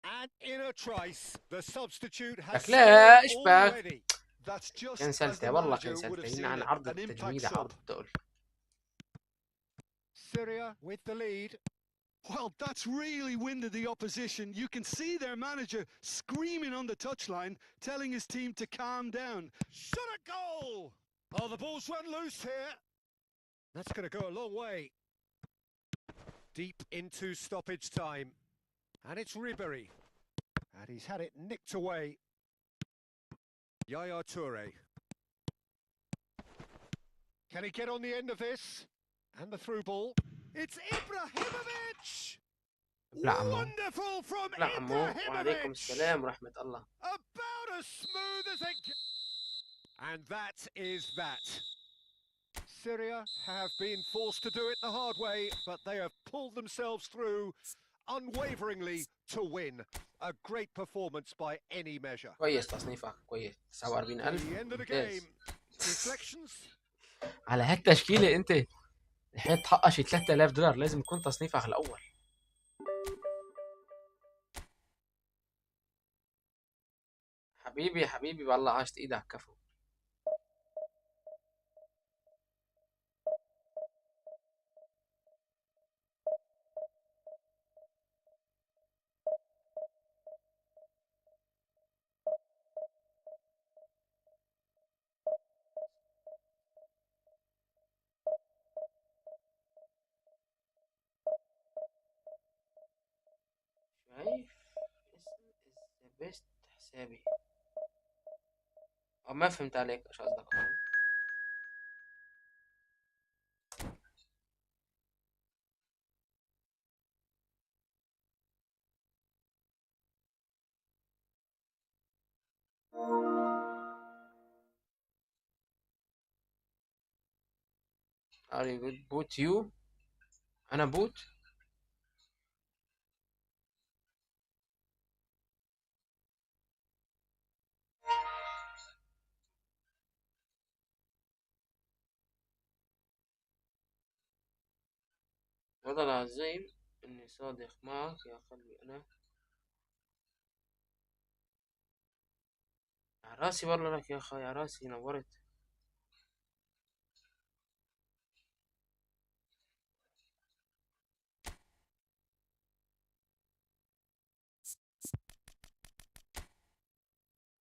And in a trice, the substitute has لا scored اشبك. already. That's just as كنسلتها the والله manager would have كنسلتها. seen هنا عن it. عرض An impact التجميد sub. عرض تقول. Syria with the lead. Well, that's really winded the opposition. You can see their manager screaming on the touchline, telling his team to calm down. Shot at goal! Oh, the ball's run loose here. That's going to go a long way. Deep into stoppage time. And it's Ribéry. And he's had it nicked away. Yaya Toure. Can he get on the end of this? And the through ball. It's Ibrahimovic! نعم. Wonderful from نعم. وعليكم Ibrahimovic! السلام ورحمة الله. About as smooth as it gets. And that is that. Syria have been forced to do it the hard way, but they have pulled themselves through unwaveringly to win. A great performance by any measure. كويس تصنيفك كويس. 49,000 The end of the ممتاز. game. Reflections. على هالتشكيلة انت الحين تحقق شي $3000 لازم يكون تصنيفك الأول. حبيبي حبيبي والله عاشت ايدك كفو. شايف اسم بيست حسابي. ما فهمت عليك ايش قصدك هون. Are you good boot you؟ أنا بوت؟ والله العظيم إني صادق معك يا قلبي. أنا يا راسي والله لك يا أخي، يا راسي نورت.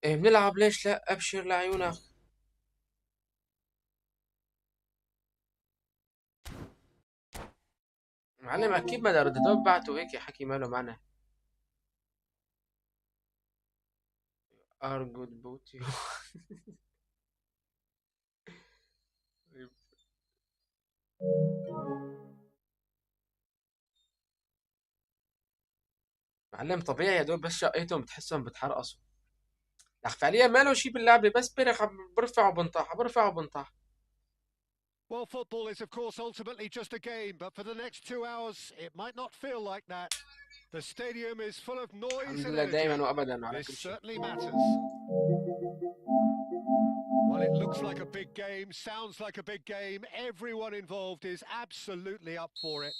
إيه بنلعب ليش لا؟ أبشر لعيونك. معلم أكيد ما رددوه بعته هيك حكي ماله معنى. Are good boot you. معلم طبيعي يا دوب بس شقيتهم بتحسهم بتحرقصوا. لك فعليا ما له شي باللعبة، بس برخ برفع وبنطح برفع وبنطح. Well, football is, of course, ultimately just a game, but for the next 2 hours, it might not feel like that. The stadium is full of noise الحمد and لله دائما energy. وأبدا على This كل شيء. certainly matters. Well, it looks like a big game, sounds like a big game. Everyone involved is absolutely up for it.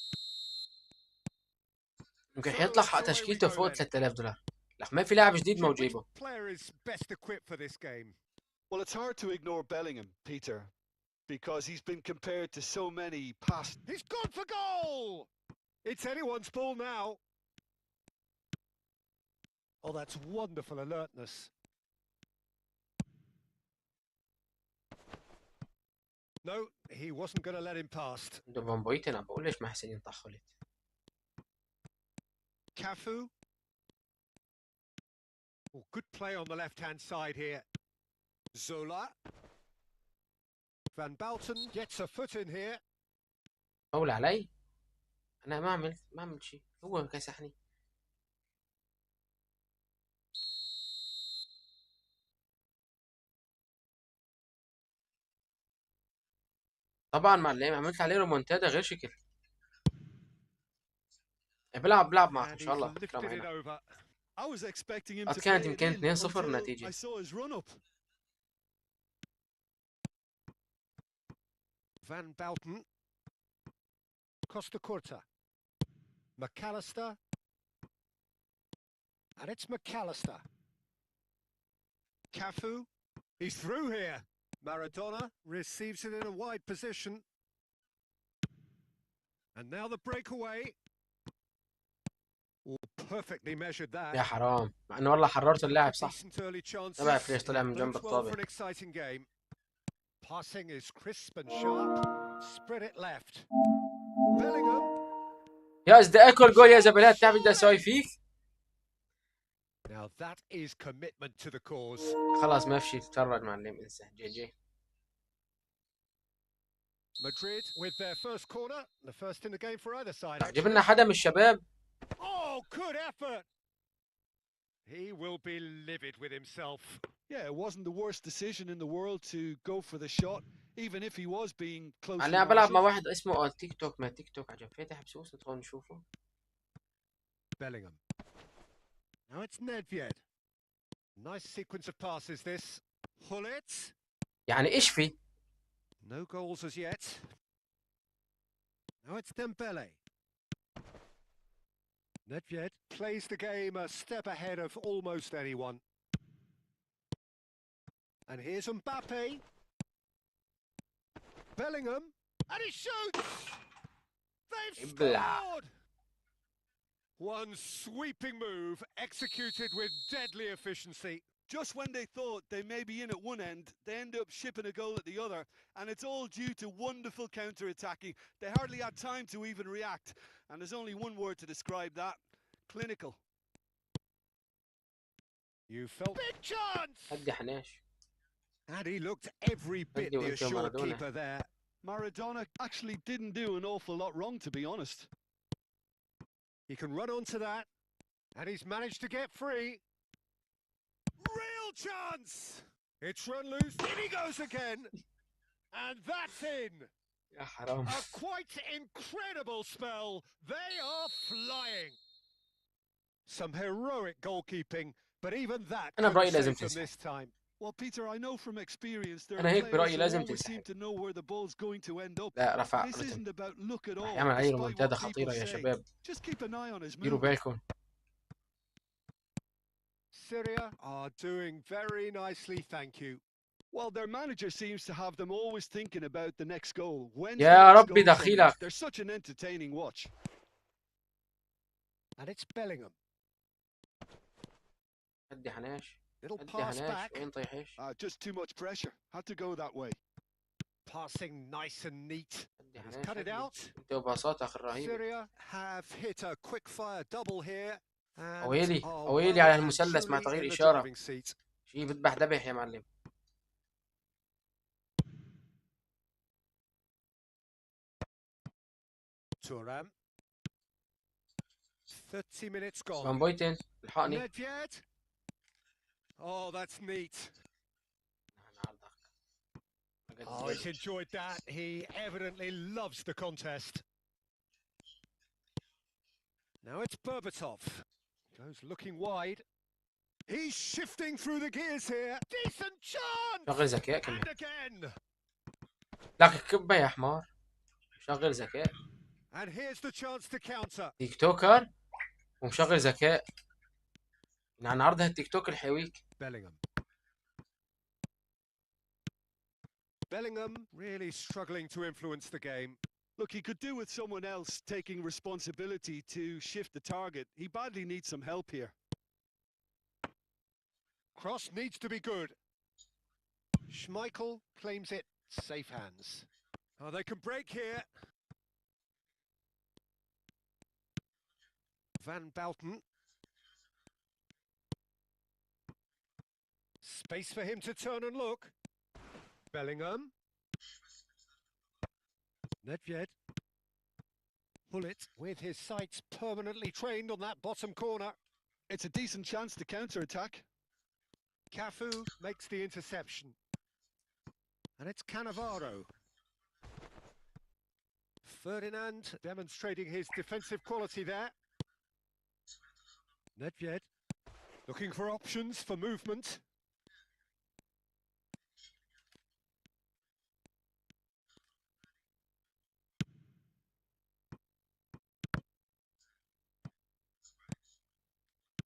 يمكن حيطلع حق تشكيلته فوق $3000. لك ما في لاعب جديد ما وجيبه. Player is best equipped for this game. Well, it's hard to ignore Bellingham, Peter, because he's been compared to so many past. He's gone for goal! It's anyone's ball now. Oh, that's wonderful alertness. No, he wasn't going to let him past. دوفان بويت أنا بقول ليش ما حسين ينطح خلت. Cafu. Oh, good play on the left-hand side here. Zola. Van Balten gets a foot in here. فاول علي. أنا ما عملت شيء، هو كسحني. طبعا معلم عملت عليه رومونتادا غير شكل. بلعب معك إن شاء الله بكرة معنا. I was expecting him قد to كانت play it يمكن in 2-0 until النتيجة. I saw his run up. Van Balten. Costa Curta. McAllister. And it's McAllister. Cafu, he's through here. Maradona receives it in a wide position. And now the breakaway. Oh, perfectly measured that. يا حرام، مع انه والله حررت اللاعب صح. Decent early chances. ما بعرف ليش طلع من جنب Bodes well الطابة. for an exciting game. Passing is crisp and sharp. Spread it left. Bellingham. يا بدي اكل جول يا زبالات، تعرف بدي اسوي فيك؟ Now that is commitment to the cause. خلاص ما في شيء تتفرج معلم، انسى. جي جي. Madrid with their first corner, the first in the game for either side. جيب لنا حدا من الشباب. Oh, good effort. He will be livid with himself. Yeah, it wasn't the worst decision in the world to go for the shot, even if he was being close. انا بلعب مع واحد اسمه تيك توك، ما تيك توك عجب فاتح بسوس، ندخل نشوفه. Bellingham. Now it's Nethved. Nice sequence of passes this. Hullet. يعني ايش في؟ No goals as yet. Now it's Dembele. Nethved plays the game a step ahead of almost anyone. And here's Mbappe. Bellingham. And he shoots! They've scored! One sweeping move executed with deadly efficiency. Just when they thought they may be in at one end, they end up shipping a goal at the other, and it's all due to wonderful counter-attacking. They hardly had time to even react, and there's only one word to describe that: clinical. You felt big chance, هدي حناش. and he looked every bit the assured keeper there. Maradona actually didn't do an awful lot wrong, to be honest. He can run onto that, and he's managed to get free. Real chance! It's run loose, in he goes again, and that's in. يا حرام. A quite incredible spell. They are flying. Some heroic goalkeeping, but even that أنا برأيي couldn't لازم save them تنسى. this time. Well, Peter, I know from experience there أنا are هيك players برأيي who لازم always seem تنسحب. to know where the ball's going to end up. لا رفع This رتم. isn't about luck at رح all, يعمل علي despite ريمونتادا what people خطيرة يا say. شباب. Just keep an eye on his ديروا movement. بالكم. Syria are doing very nicely, thank you. Well, their manager seems to have them always thinking about the next goal. When's يا the next ربي goal coming? دخيلك. They're such an entertaining watch. And it's Bellingham. هدي حناش. Little هدي pass حناش. back. وين طيحش؟ Just too much pressure. Had to go that way. Passing nice and neat. هدي He's حناش. cut it out. انت وباصات اخر رهيبة. Syria have hit a quick fire double here. And أويلي are أويلي على well and المثلث مع truly تغيير in the إشارة. driving seat. شي بذبح ذبح يا معلم. Thuram. 30 minutes gone. فان بويتن الحقني. Nethved. Oh, that's neat. Oh, he's enjoyed that. He evidently loves the contest. Now it's Berbatov. Goes looking wide. He's shifting through the gears here. Decent chance! شغل ذكاء كمان. And again. لك كبة يا حمار. شغل ذكاء. And here's the chance to counter. تيك توكر ومشغل ذكاء. يعني عرضها التيك توك الحيويك. Bellingham. Bellingham really struggling to influence the game. Look, he could do with someone else taking responsibility to shift the target. He badly needs some help here. Cross needs to be good. Schmeichel claims it. Safe hands. Oh, they can break here. Van Bouten. Space for him to turn and look. Bellingham. Nethved. Hullet with his sights permanently trained on that bottom corner. It's a decent chance to counter-attack. Cafu makes the interception. And it's Cannavaro. Ferdinand demonstrating his defensive quality there. Nethved looking for options for movement.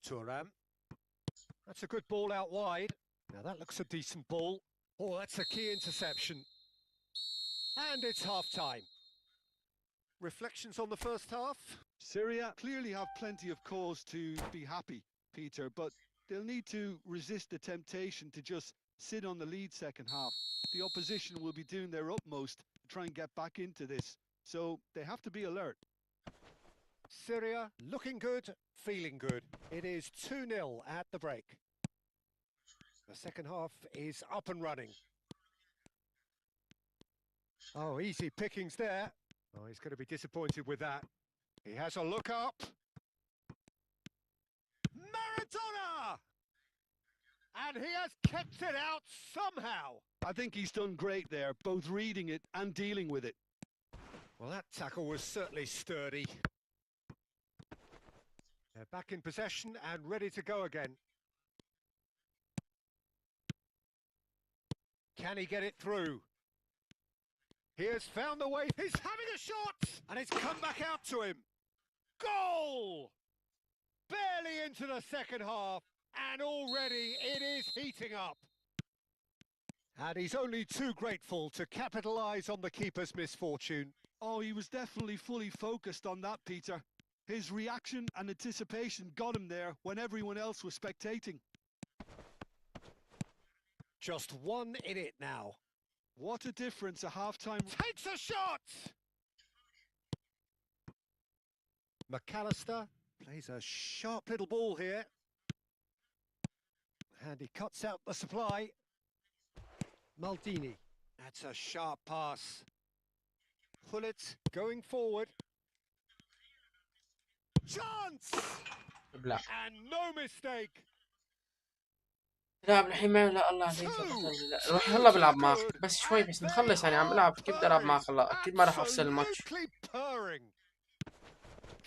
Thuram. That's a good ball out wide. Now that looks a decent ball. Oh, that's a key interception. And it's half-time. Reflections on the first half? Syria clearly have plenty of cause to be happy, Peter, but they'll need to resist the temptation to just sit on the lead second half. The opposition will be doing their utmost to try and get back into this, so they have to be alert. Syria looking good, feeling good. It is 2-0 at the break. The second half is up and running. Oh, easy pickings there. Oh, he's going to be disappointed with that. He has a look up. Maradona! And he has kept it out somehow. I think he's done great there, both reading it and dealing with it. Well, that tackle was certainly sturdy. They're back in possession and ready to go again. Can he get it through? He has found the way. He's having a shot! And it's come back out to him. Goal! Barely into the second half. And already it is heating up. And he's only too grateful to capitalise on the keeper's misfortune. Oh, he was definitely fully focused on that, Peter. His reaction and anticipation got him there when everyone else was spectating. Just one in it now. What a difference a half-time... Takes a shot! McAllister plays a sharp little ball here. And he cuts out the supply. Maldini. That's a sharp pass. Pullet going forward. Chance! لا And no mistake. لا الحين ما لا الله عليك لا روح يلا بلعب معك بس شوي بس نخلص يعني عم بلعب كيف بدي العب معك هلا اكيد ما راح افصل الماتش.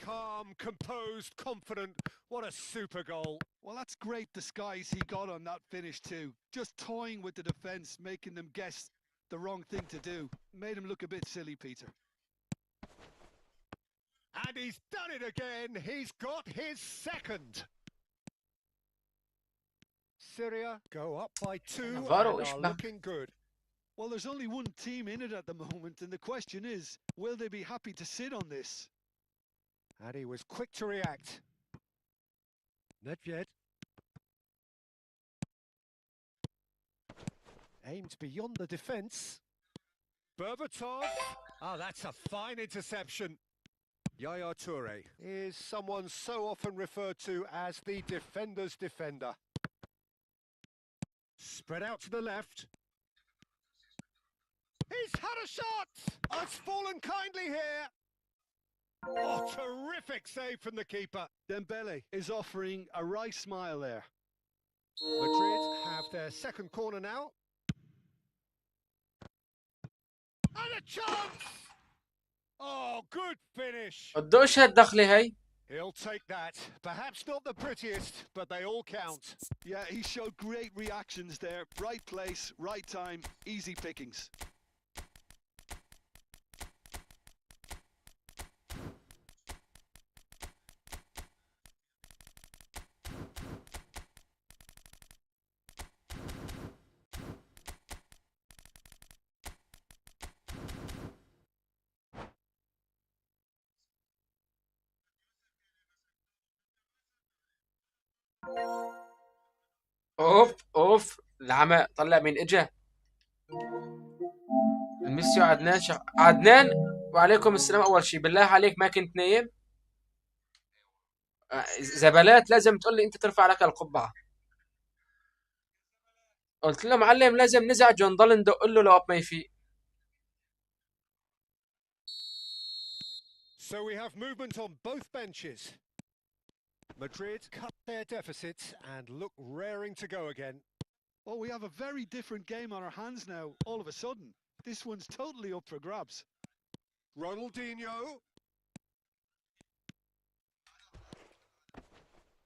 Calm, composed, confident. What a super goal. Well, that's great disguise he got on that finish too. Just toying with the defence, making them guess the wrong thing to do. Made him look a bit silly, Peter. And he's done it again. He's got his second. Syria go up by 2 and are looking good. Well, there's only one team in it at the moment, and the question is, will they be happy to sit on this? And he was quick to react. Nethved. Aimed beyond the defence. Berbatov. Oh, that's a fine interception. Yaya Toure is someone so often referred to as the defender's defender. Spread out to the left. He's had a shot! Oh, it's fallen kindly here. Oh, terrific save from the keeper. Dembele is offering a wry smile there. Madrid have their second corner now. And a chance! Oh, good finish. قدوش هالدخلة هي؟ He'll take that. Perhaps not the prettiest, but they all count. Yeah, he showed great reactions there. Right place, right time, easy pickings. اوف العمى طلع من اجا الميسيو عدنان عدنان وعليكم السلام. اول شيء بالله عليك ما كنت نايم؟ زبلات لازم تقول لي انت ترفع لك القبعه. قلت له معلم لازم نزعج ونضل ندق له لو ما يفيق. So we have movement on both benches. Madrid cut their deficit and look raring to go again. Oh, we have a very different game on our hands now, all of a sudden. This one's totally up for grabs. Ronaldinho.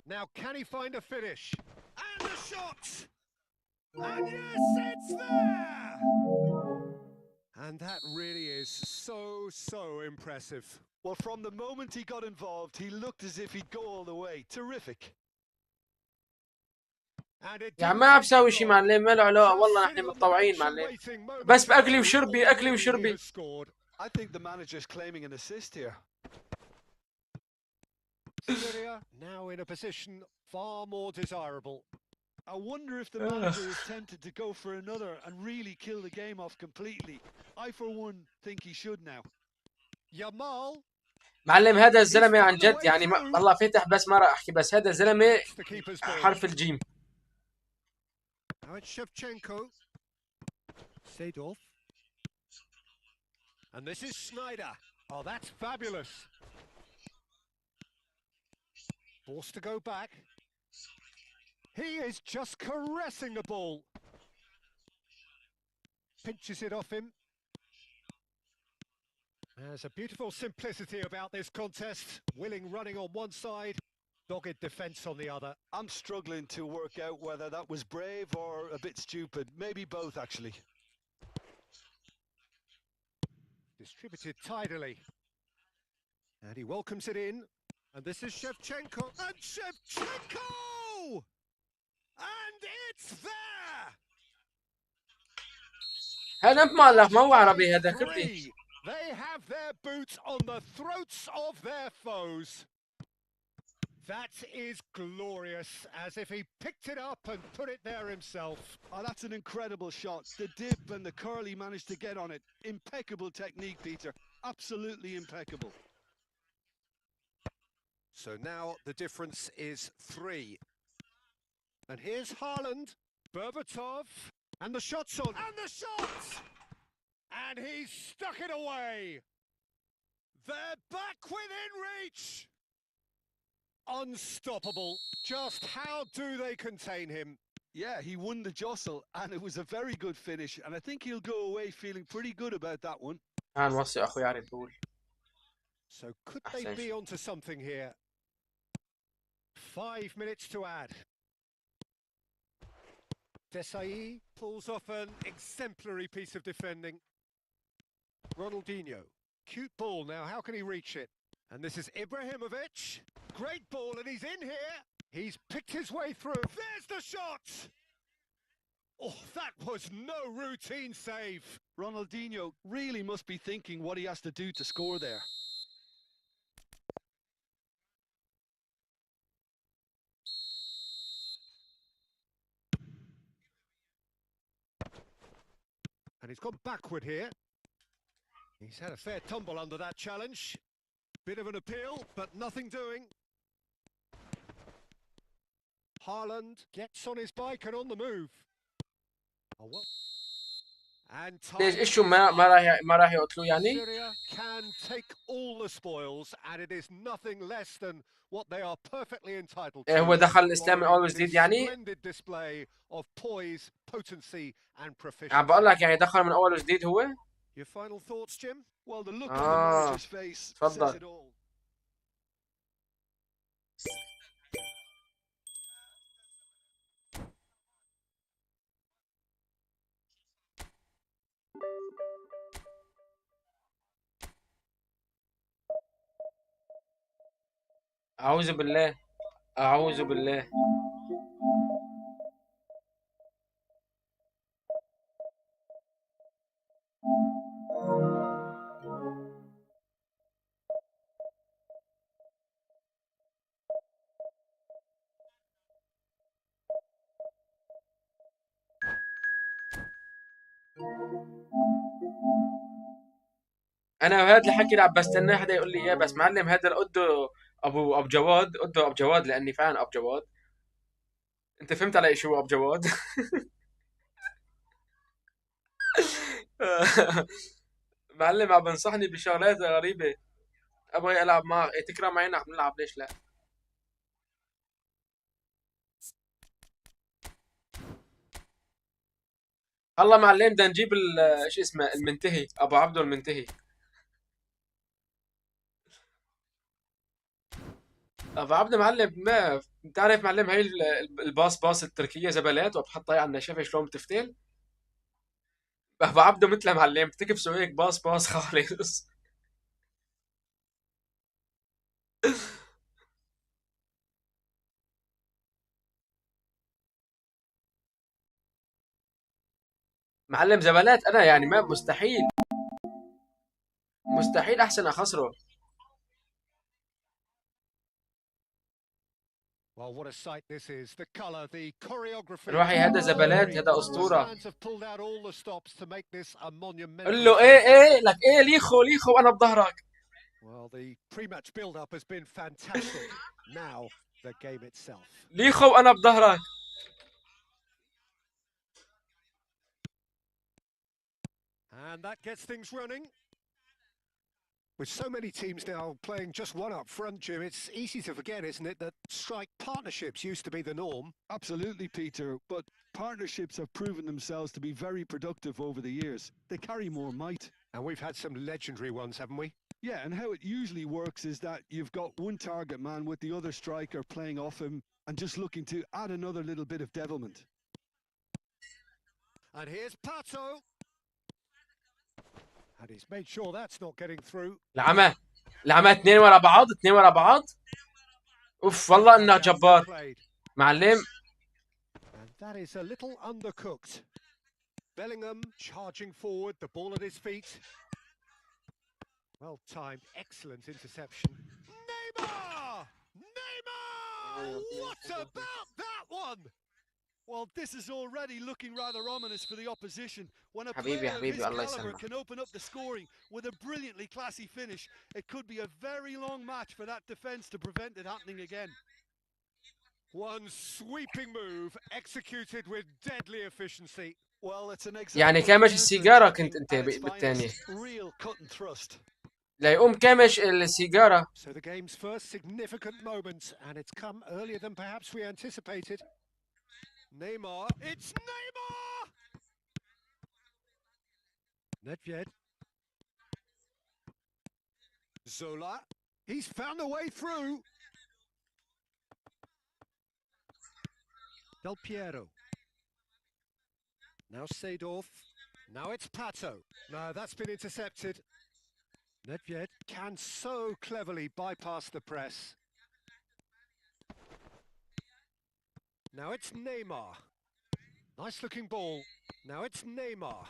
Now can he find a finish? And a shot! And yes, it's there! And that really is so impressive. Well, from the moment he got involved, he looked as if he'd go all the way. Terrific. And it يعني didn't ما take بسوي too شي long. معلم، ما له علاقة، Just والله sitting نحن on the متطوعين bench and معلم، waiting بس بأكلي momentarily, وشربي، أكلي and he وشربي. has scored. I think the manager's claiming an assist here. Syria now in a position far more desirable. I wonder if the manager is tempted to go for another and really kill the game off completely. I, for one, think he should now. Yamal. معلم هذا He's الزلمة عن found a جد، way يعني through. والله فتح بس ما راح أحكي، بس هذا الزلمة It's the keeper's ball. حرف الجيم. Now it's Shevchenko. Seedorf. And this is Snyder. Oh, that's fabulous. Forced to go back. He is just caressing the ball. Pinches it off him. There's a beautiful simplicity about this contest. Willing running on one side, dogged defence on the other. I'm struggling to work out whether that was brave or a bit stupid. Maybe both, actually. Distributed tidily. And he welcomes it in. And this is Shevchenko. And Shevchenko! And it's there! هذا ما هو عربي، هذا كردي. Three. They have their boots on the throats of their foes. That is glorious, as if he picked it up and put it there himself. Oh, that's an incredible shot. The dip and the curl he managed to get on it. Impeccable technique, Peter. Absolutely impeccable. So now the difference is 3. And here's Haaland, Berbatov, and the shot's on. And the shot! And he's stuck it away. They're back within reach. Unstoppable. Just how do they contain him? Yeah, he won the jostle, and it was a very good finish. And I think he'll go away feeling pretty good about that one. نوصي أخوي على البول. So could they be onto something here? 5 minutes to add. Desai pulls off an exemplary piece of defending. Ronaldinho, cute ball now, how can he reach it? And this is Ibrahimovic, great ball and he's in here. He's picked his way through, there's the shot! Oh, that was no routine save. Ronaldinho really must be thinking what he has to do to score there. And he's gone backward here. He's had a fair tumble under that challenge. Bit of an appeal, but nothing doing. Haaland gets on his bike and on the move. Oh well. And ليش إيش شو ما راح يقتلوا يعني؟ Syria can take all the spoils, and it is nothing less than what they are perfectly entitled to. هو دخل الإسلام من أول جديد يعني؟ Splendid display of poise, potency, and proficiency. عم بقول لك يعني دخل من أول جديد هو؟ Your final thoughts, Jim? Well, the look on the manager's face says it all. أعوذ بالله، أعوذ بالله. انا هذا الحكي اللي عم بستناه حدا يقول لي اياه، بس معلم هذا القدو ابو جواد، قدو ابو جواد لاني فعلا ابو جواد. انت فهمت علي شو ابو جواد؟ معلم عم بنصحني بشغلات غريبه، ابغى العب معك، تكرم معي عم نلعب، ليش لا؟ الله معلم بدنا نجيب ايش اسمه المنتهي، ابو عبده المنتهي. ابو عبده معلم، ما بتعرف معلم هي باص التركيه زبلات وبتحطها على النشافه شلون بتفتل. ابو عبده مثله معلم، بتكب سويك باص خالص. معلم زبالات انا يعني ما مستحيل، مستحيل احسن اخسره. Well, what a sight this is. The color, the choreography. روحي هذا زبالات، هذا The اسطوره. fans have pulled out all the stops to make this a قل monumental له ايه occasion. ايه لك ايه، ليخو ليخو انا بظهرك. Well, the pre-match build-up has been fantastic. Now, the game itself. ليخو انا بظهرك. And that gets things running. With so many teams now playing just one up front, Jim, it's easy to forget, isn't it, that strike partnerships used to be the norm. Absolutely, Peter, but partnerships have proven themselves to be very productive over the years. They carry more might. And we've had some legendary ones, haven't we? Yeah, and how it usually works is that you've got one target man with the other striker playing off him and just looking to add another little bit of devilment. And here's Pato. And he's made sure that's not getting through. لعمة لعمة، اثنين ورا بعض، اثنين ورا بعض. اوف والله انه جبار معلم. And that is a little undercooked. Bellingham charging forward, the ball at his feet. Well timed, excellent interception. Neymar! Neymar! What about that one? Well, this is already looking rather ominous for the opposition. When a حبيبي player of his حبيبي الله caliber يسلمك. can open up the scoring with a brilliantly classy finish, it could be a very long match for that defence to prevent it happening again. One sweeping move executed with deadly efficiency. Well, it's an example يعني of كامش السيجارة counter-attacking كنت انت at its بالتانية، finest. Real cut and thrust. لا يقوم كامش السيجارة. So the game's first significant moment, and it's come earlier than perhaps we anticipated. Neymar, it's Neymar! Nedved. Zola, he's found a way through. Del Piero. Now Seedorf. Now it's Pato. No, that's been intercepted. Nedved can so cleverly bypass the press. Now it's Neymar. Nice looking ball. Now it's Neymar.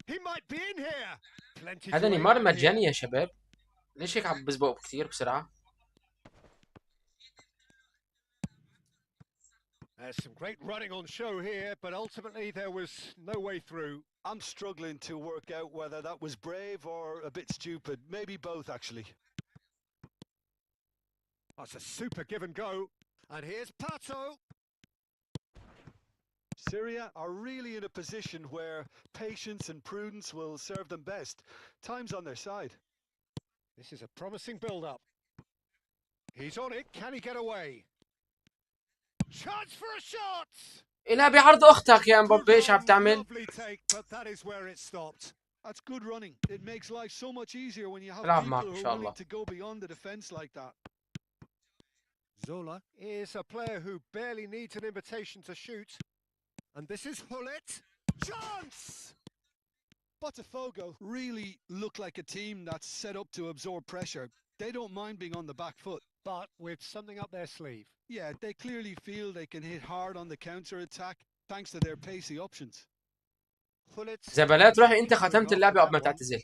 He might be in here. Plenty هذا to aim نيمار at here. مجاني يا شباب، ليش هيك عم بسبقوا كثير بسرعة؟ There's some great running on show here, but ultimately there was no way through. I'm struggling to work out whether that was brave or a bit stupid. Maybe both, actually. That's a super give and go. And here's Pato. Syria are really in a position where patience and prudence will serve them best. Time's on their side. This is a promising build-up. He's on it. Can he get away? Chance for a shot! إلها بعرض أختك يا مبابي، إيش عم تعمل؟ Lovely take, but that is where it stopped. That's good running. It makes life so much easier when you have العب people معك who إن are شاء willing الله. to go beyond the defence like that. Zola is a player who barely needs an invitation to shoot. And this is Hullet. Chance! Botafogo really look like a team that's set up to absorb pressure. They don't mind being on the back foot. But with something up their sleeve. Yeah, they clearly feel they can hit hard on the counter-attack thanks to their pacey options. Hullet. زبالات روحي أنت ختمت اللعبة قبل ما تعتزل،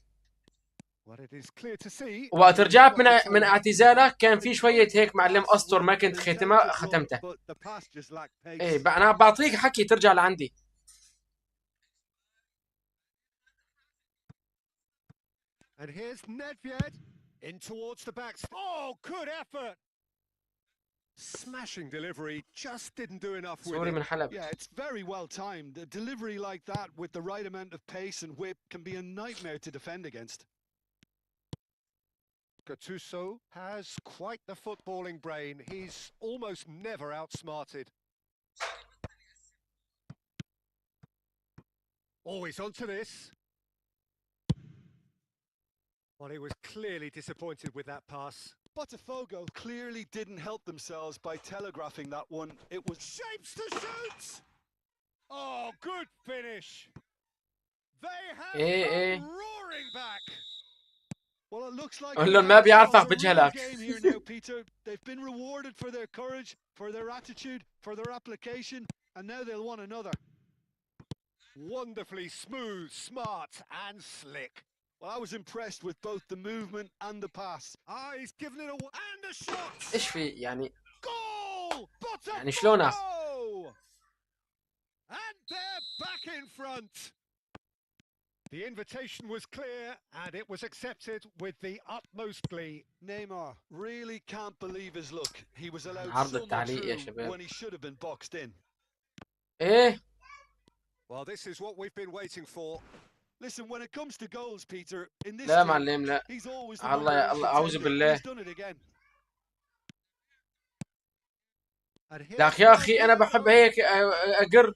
What it is clear to see. وقت رجعت من اعتزالك كان في شوية هيك معلم أسطر ما كنت ختمها ختمتها. But the pass just lacked pace. إيه أنا بعطيك حكي ترجع لعندي. And here's Nedved in towards the back. Oh, good effort! Smashing delivery, just didn't do enough with سوري it. من حلب. Yeah, it's very well timed. A delivery like that with the right amount of pace and whip can be a nightmare to defend against. Gattuso has quite the footballing brain. He's almost never outsmarted. Always onto this. Well, he was clearly disappointed with that pass. Botafogo clearly didn't help themselves by telegraphing that one. It was Shapes to shoot! Oh, good finish. They have إيه come roaring back. well, it looks like قول لهم ما بيعرفك it's a real بجهلك. game here now, Peter. They've been rewarded for their courage, for their attitude, for their application, and now they'll want another. Wonderfully smooth, smart, and slick. Well, I was impressed with both the movement and the pass. Ah, he's given it away. And the shot! ايش في يعني؟ Goal! يعني شلونها؟ Botafogo! And they're back in front. The invitation was clear and it was accepted with the utmost glee. Neymar really can't believe his luck. He was allowed عرض so much التعليق يا room شباب. when he should have been boxed in. ايه؟ Well, this is what we've been waiting for. Listen, when it comes to goals, Peter, in this لا team, معلم لا. he's always the الله number يا one الله أعوذ contender, and بالله. he's done it again. لا يا أخي أنا بحب هيك أقر.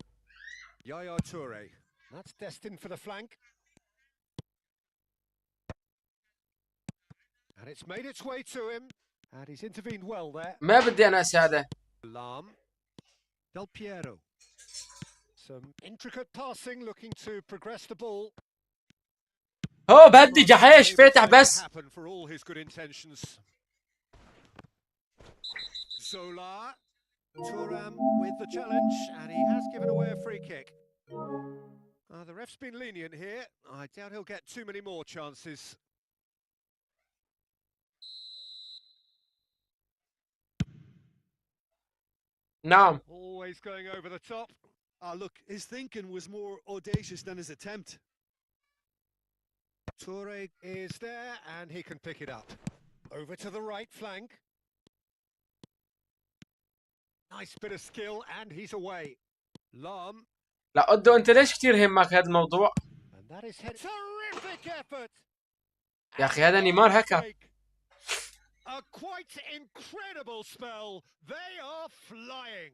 Yaya Toure. That's destined for the flank. And it's made its way to him. And he's intervened well there. ما بدي أنا أساعده. Lam. Del Piero. Some intricate passing, looking to progress the ball. هو بدي جحيش فاتح بس. Happen for all his good intentions. Zola. Thuram with the challenge, and he has given away a free kick. The ref's been lenient here. I doubt he'll get too many more chances. نعم. Always going over the top. Ah, look, his thinking was more audacious than his attempt. Toure is there, and he can pick it up. Over to the right flank. Nice bit of skill, and he's away. Lam. لا أدو أنت ليش كتير يهمك هذا الموضوع؟ And that is terrific effort. يا أخي هذا نيمار هكا. A quite incredible spell. They are flying.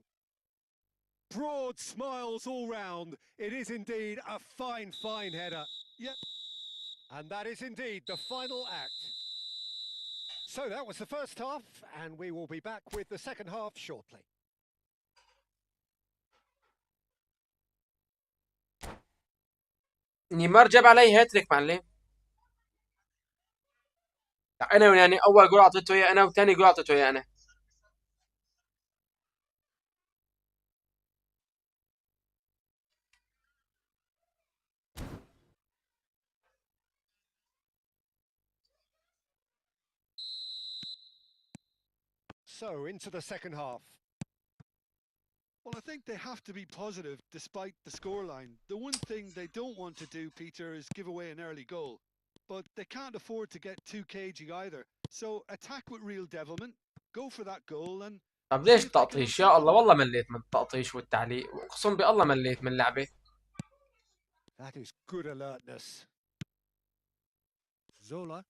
Broad smiles all round. It is indeed a fine, fine header. Yep. And that is indeed the final act. So that was the first half, and we will be back with the second half shortly. نيمار جاب علي هاتريك معلم. انا يعني اول جول اعطيته اياه انا وثاني جول اعطيته اياه انا. So into the second half. Well, I think they have to be positive despite the scoreline. The one thing they don't want to do, Peter, is give away an early goal. But they can't afford to get too cagey either. So attack with real devilment, go for that goal and... طب ليش التقطيش؟ يا الله والله مليت من التقطيش والتعليق، اقسم بالله مليت من اللعبة. That is good alertness. Zola.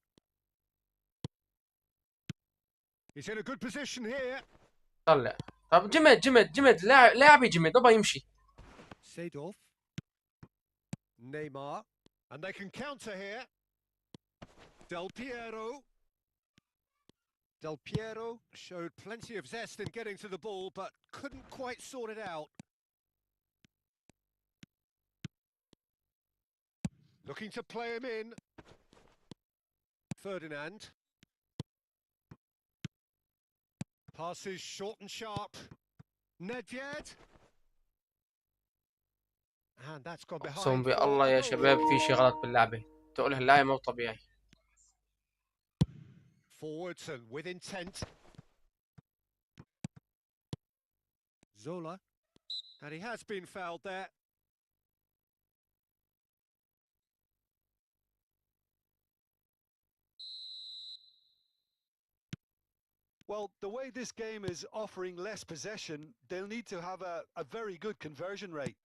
He's in a good position here. طلع. طب جمد لاعبي جمد ابغى يمشي. Seedorf. Neymar. And they can counter here. Del Piero. Del Piero showed plenty of zest in getting to the ball, but couldn't quite sort it out. Looking to play him in. Ferdinand. Passes short and sharp. Nedved. And that's gone behind. اقسم بالله يا شباب في شيء غلط باللعبة. تقول هاللاعب مو طبيعي. Forwards and with intent. Zola. And he has been fouled there. Well, the way this game is offering less possession, they'll need to have a very good conversion rate.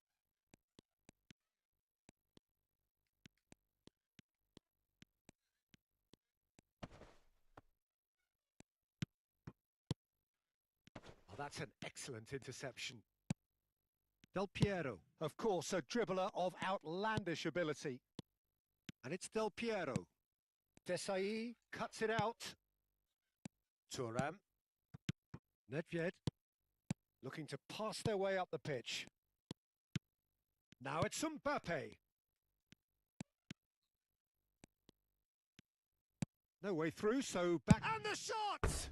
Oh, that's an excellent interception. Del Piero, of course, a dribbler of outlandish ability. And it's Del Piero. Desai cuts it out. Thuram. Nedved. Looking to pass their way up the pitch. Now it's Mbappe. No way through, so back. And the shot!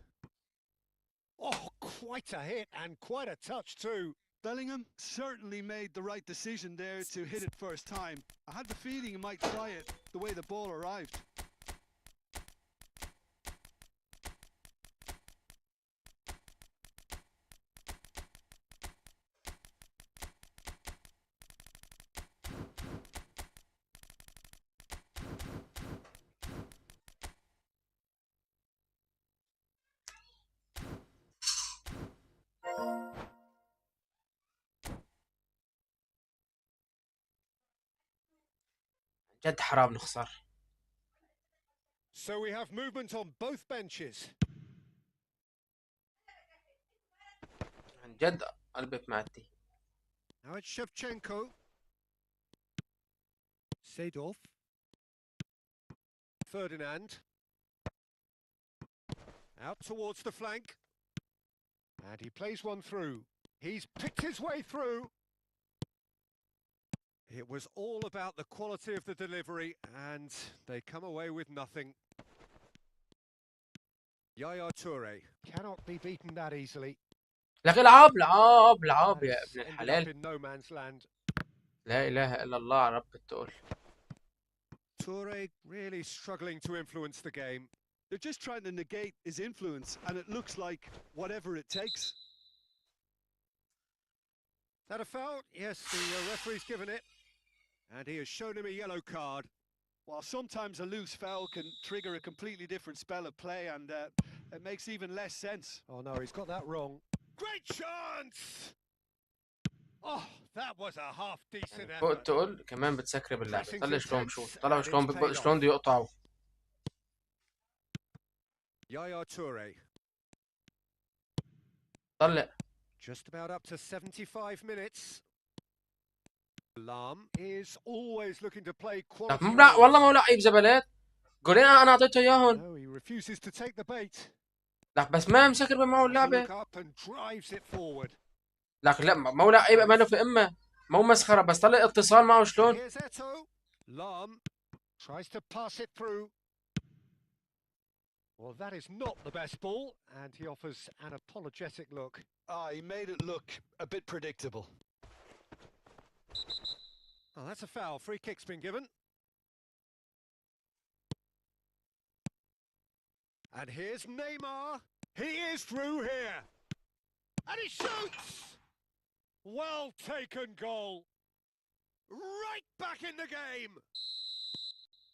Oh, quite a hit and quite a touch too. Bellingham certainly made the right decision there to hit it first time. I had the feeling he might try it the way the ball arrived. جد حرام نخسر. So we have movement on both benches. عن جد قلبك معدي. Now it's Shevchenko. Seedorf. Ferdinand. Out towards the flank. And he plays one through. He's picked his way through. It was all about the quality of the delivery, and they come away with nothing. Yaya Toure cannot be beaten that easily. لك العاب العاب العاب يا ابن Ended up الحلال. in no man's land. لا إله إلا الله رب التقول. Toure really struggling to influence the game. They're just trying to negate his influence, and it looks like whatever it takes. Is that a foul? Yes, the referee's given it. And he has shown him a yellow card. While sometimes a loose foul can trigger a completely different spell of play, and it makes even less sense. Oh no, he's got that wrong. Great chance! Oh, that was a half decent يعني فوق effort. التقول كمان بتسكر اللعبة. طلع شلون بشوط. طلعوا شلون بده يقطعوا. Yaya Toure. طلع. Just about up to 75 minutes. Lam is always looking to play quality. والله ما هو لعيب زبلات. جولين أنا أعطيته إياهم. No, he refuses to take the bait. لك بس ما مسكر معه اللعبة. Look up and drives it forward. لك لا ما هو لعيب أمانه في إمه. مو مسخرة بس طلع اتصال معه شلون. Here's Eto. Lam tries to pass it through. Well, that is not the best ball, and he offers an apologetic look. He made it look a bit predictable. Oh, that's a foul. Free kick's been given. And here's Neymar. He is through here. And he shoots! Well taken goal. Right back in the game.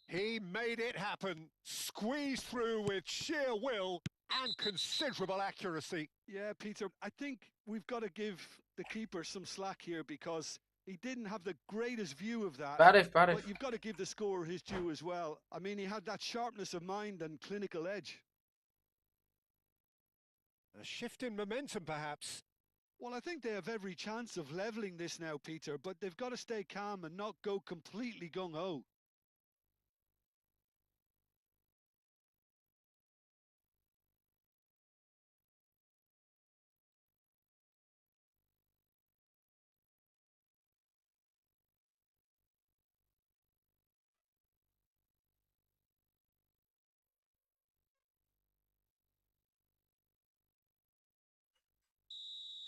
He made it happen. Squeezed through with sheer will and considerable accuracy. Yeah, Peter, I think we've got to give the keeper some slack here because he didn't have the greatest view of that. بعرف. But you've got to give the scorer his due as well. I mean, he had that sharpness of mind and clinical edge. A shift in momentum, perhaps. Well, I think they have every chance of levelling this now, Peter, but they've got to stay calm and not go completely gung-ho.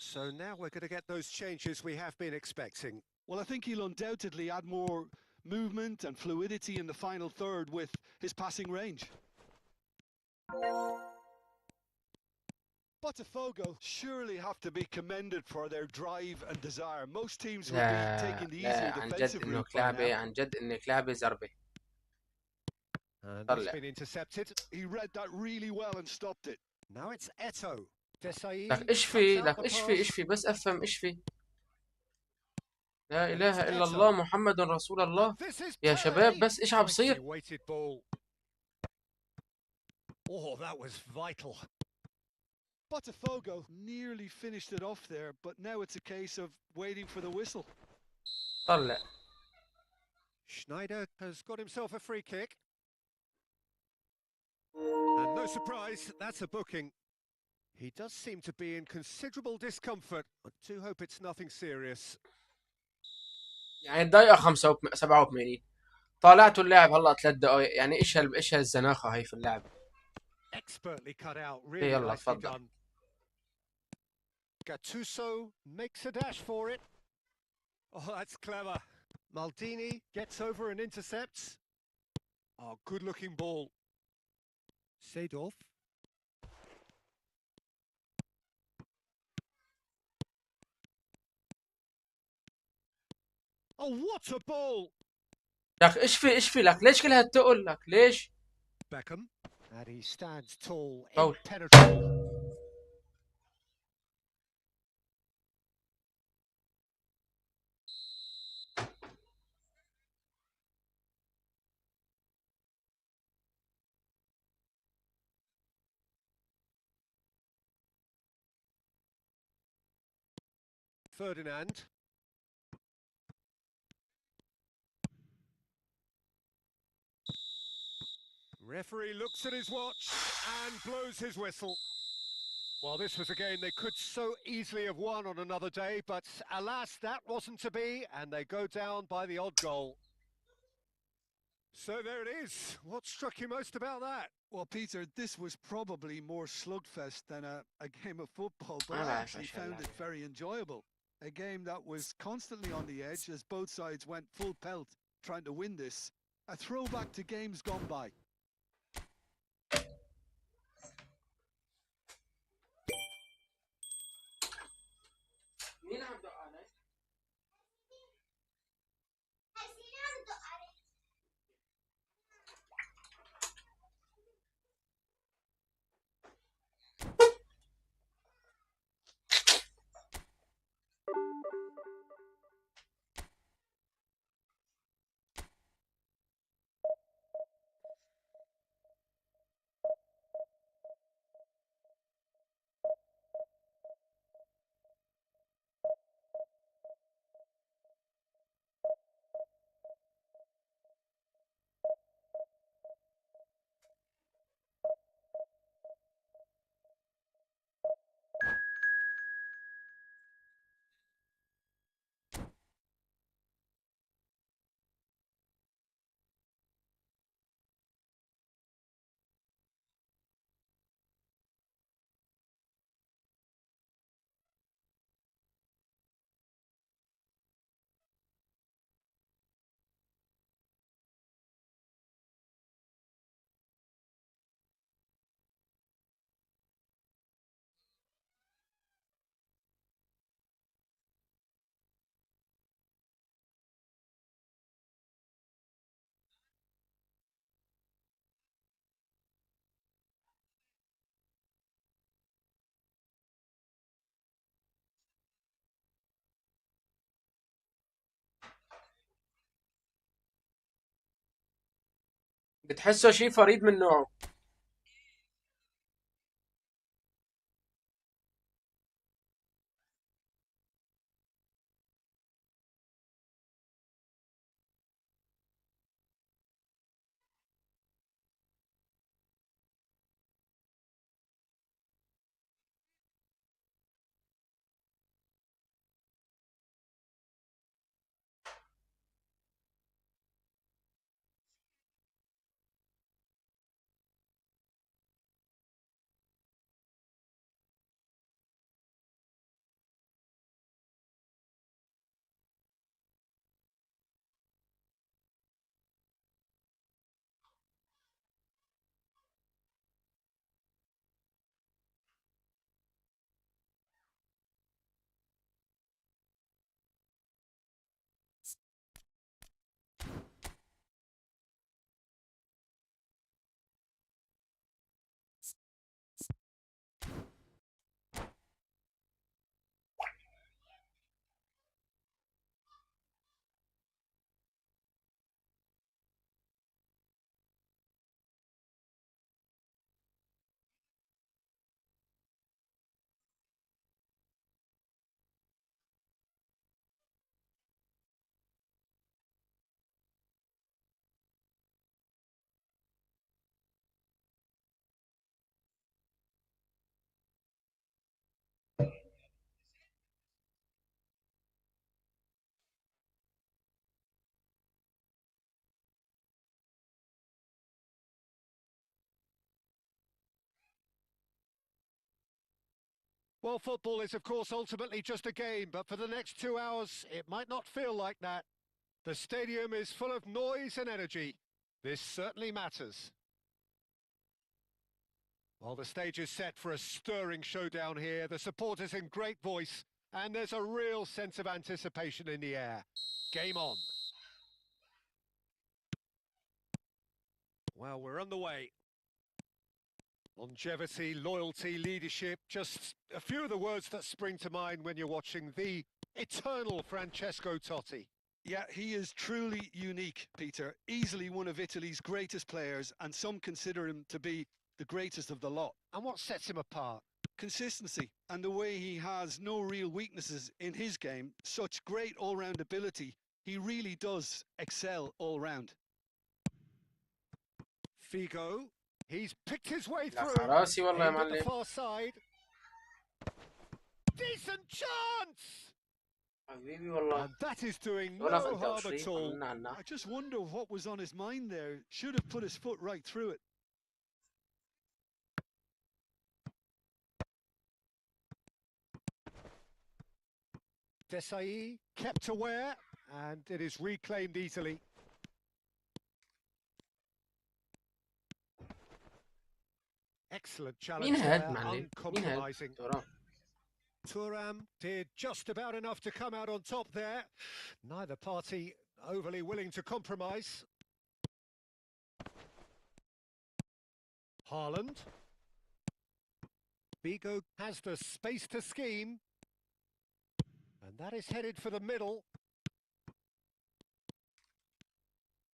So now we're going to get those changes we have been expecting. Well, I think he'll undoubtedly add more movement and fluidity in the final third with his passing range. Botafogo surely have to be commended for their drive and desire. Most teams would be taking the easier defensive route by now. عن جد إنك لعبة زربة. And it's been intercepted. He read that really well and stopped it. Now it's Eto. لك إيش في بس أفهم إيش في. لا إله إلا الله محمد رسول الله. يا شباب بس إيش عم بصير. Oh, that was vital. Botafogo nearly finished it off there, but now it's a case of waiting for the whistle. طلع. Schneider has got himself a free kick. And no surprise, that's a booking. He does seem to be in considerable discomfort. I do hope it's nothing serious. يعني الدقيقة 87 طالعتوا اللاعب هلا 3 دقائق يعني ايش هالزناخة هاي في اللعب. Expertly cut out, really يلا nicely تفضل. done. Gattuso makes a dash for it. Oh, that's clever. Maldini gets over and intercepts. Oh, good-looking ball. Seedorf. Oh, what a ball! يا اخي ايش في لك؟ ليش كل هالتقل لك؟ ليش؟ Beckham. And he stands tall, فاول. impenetrable. Ferdinand. Referee looks at his watch and blows his whistle. Well, this was a game they could so easily have won on another day, but alas, that wasn't to be, and they go down by the odd goal. So there it is. What struck you most about that? Well, Peter, this was probably more slugfest than a game of football, but انا I بعرف actually ايش found it very enjoyable. A game that was constantly on the edge as both sides went full pelt trying to win this. A throwback to games gone by. مين عم دق علي؟ بتحسه شيء فريد من نوعه. Well, football is, of course, ultimately just a game, but for the next 2 hours, it might not feel like that. The stadium is full of noise and energy. This certainly matters. Well, the stage is set for a stirring showdown here. The supporters in great voice, and there's a real sense of anticipation in the air. Game on. Well, we're on the way. Longevity, loyalty, leadership, just a few of the words that spring to mind when you're watching the eternal Francesco Totti. Yeah, he is truly unique, Peter. Easily one of Italy's greatest players, and some consider him to be the greatest of the lot. And what sets him apart? Consistency and the way he has no real weaknesses in his game. Such great all-round ability. He really does excel all round. Figo, he's picked his way لا through. خراسي والله يا Aimed at the معلم. far side. Decent chance! حبيبي والله. And that is doing no ولا harm 23 at all. عملنا عنا. I just wonder what was on his mind there. Should have put his foot right through it. Desai kept aware, and it is reclaimed easily. Excellent challenge مين هاد there, معلم؟ مين هاد؟ uncompromising. ترى. Thuram did just about enough to come out on top there. Neither party overly willing to compromise. Haaland. Figo has the space to scheme. And that is headed for the middle.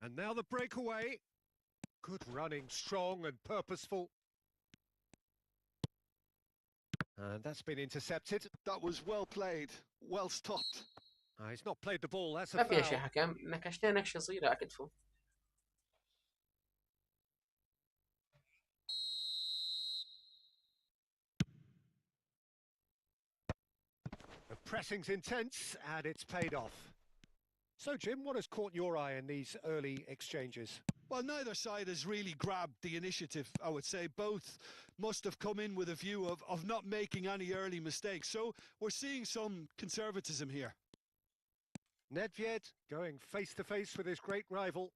And now the breakaway. Good running, strong and purposeful. And that's been intercepted. That was well played, well stopped. He's not played the ball, that's a ما في شيء foul. حكم، نكشتها نكشة صغيرة على كتفه. The pressing's intense and it's paid off. So, Jim, what has caught your eye in these early exchanges? Well, neither side has really grabbed the initiative, I would say. Both must have come in with a view of not making any early mistakes. So we're seeing some conservatism here. Nedved going face-to-face with his great rival.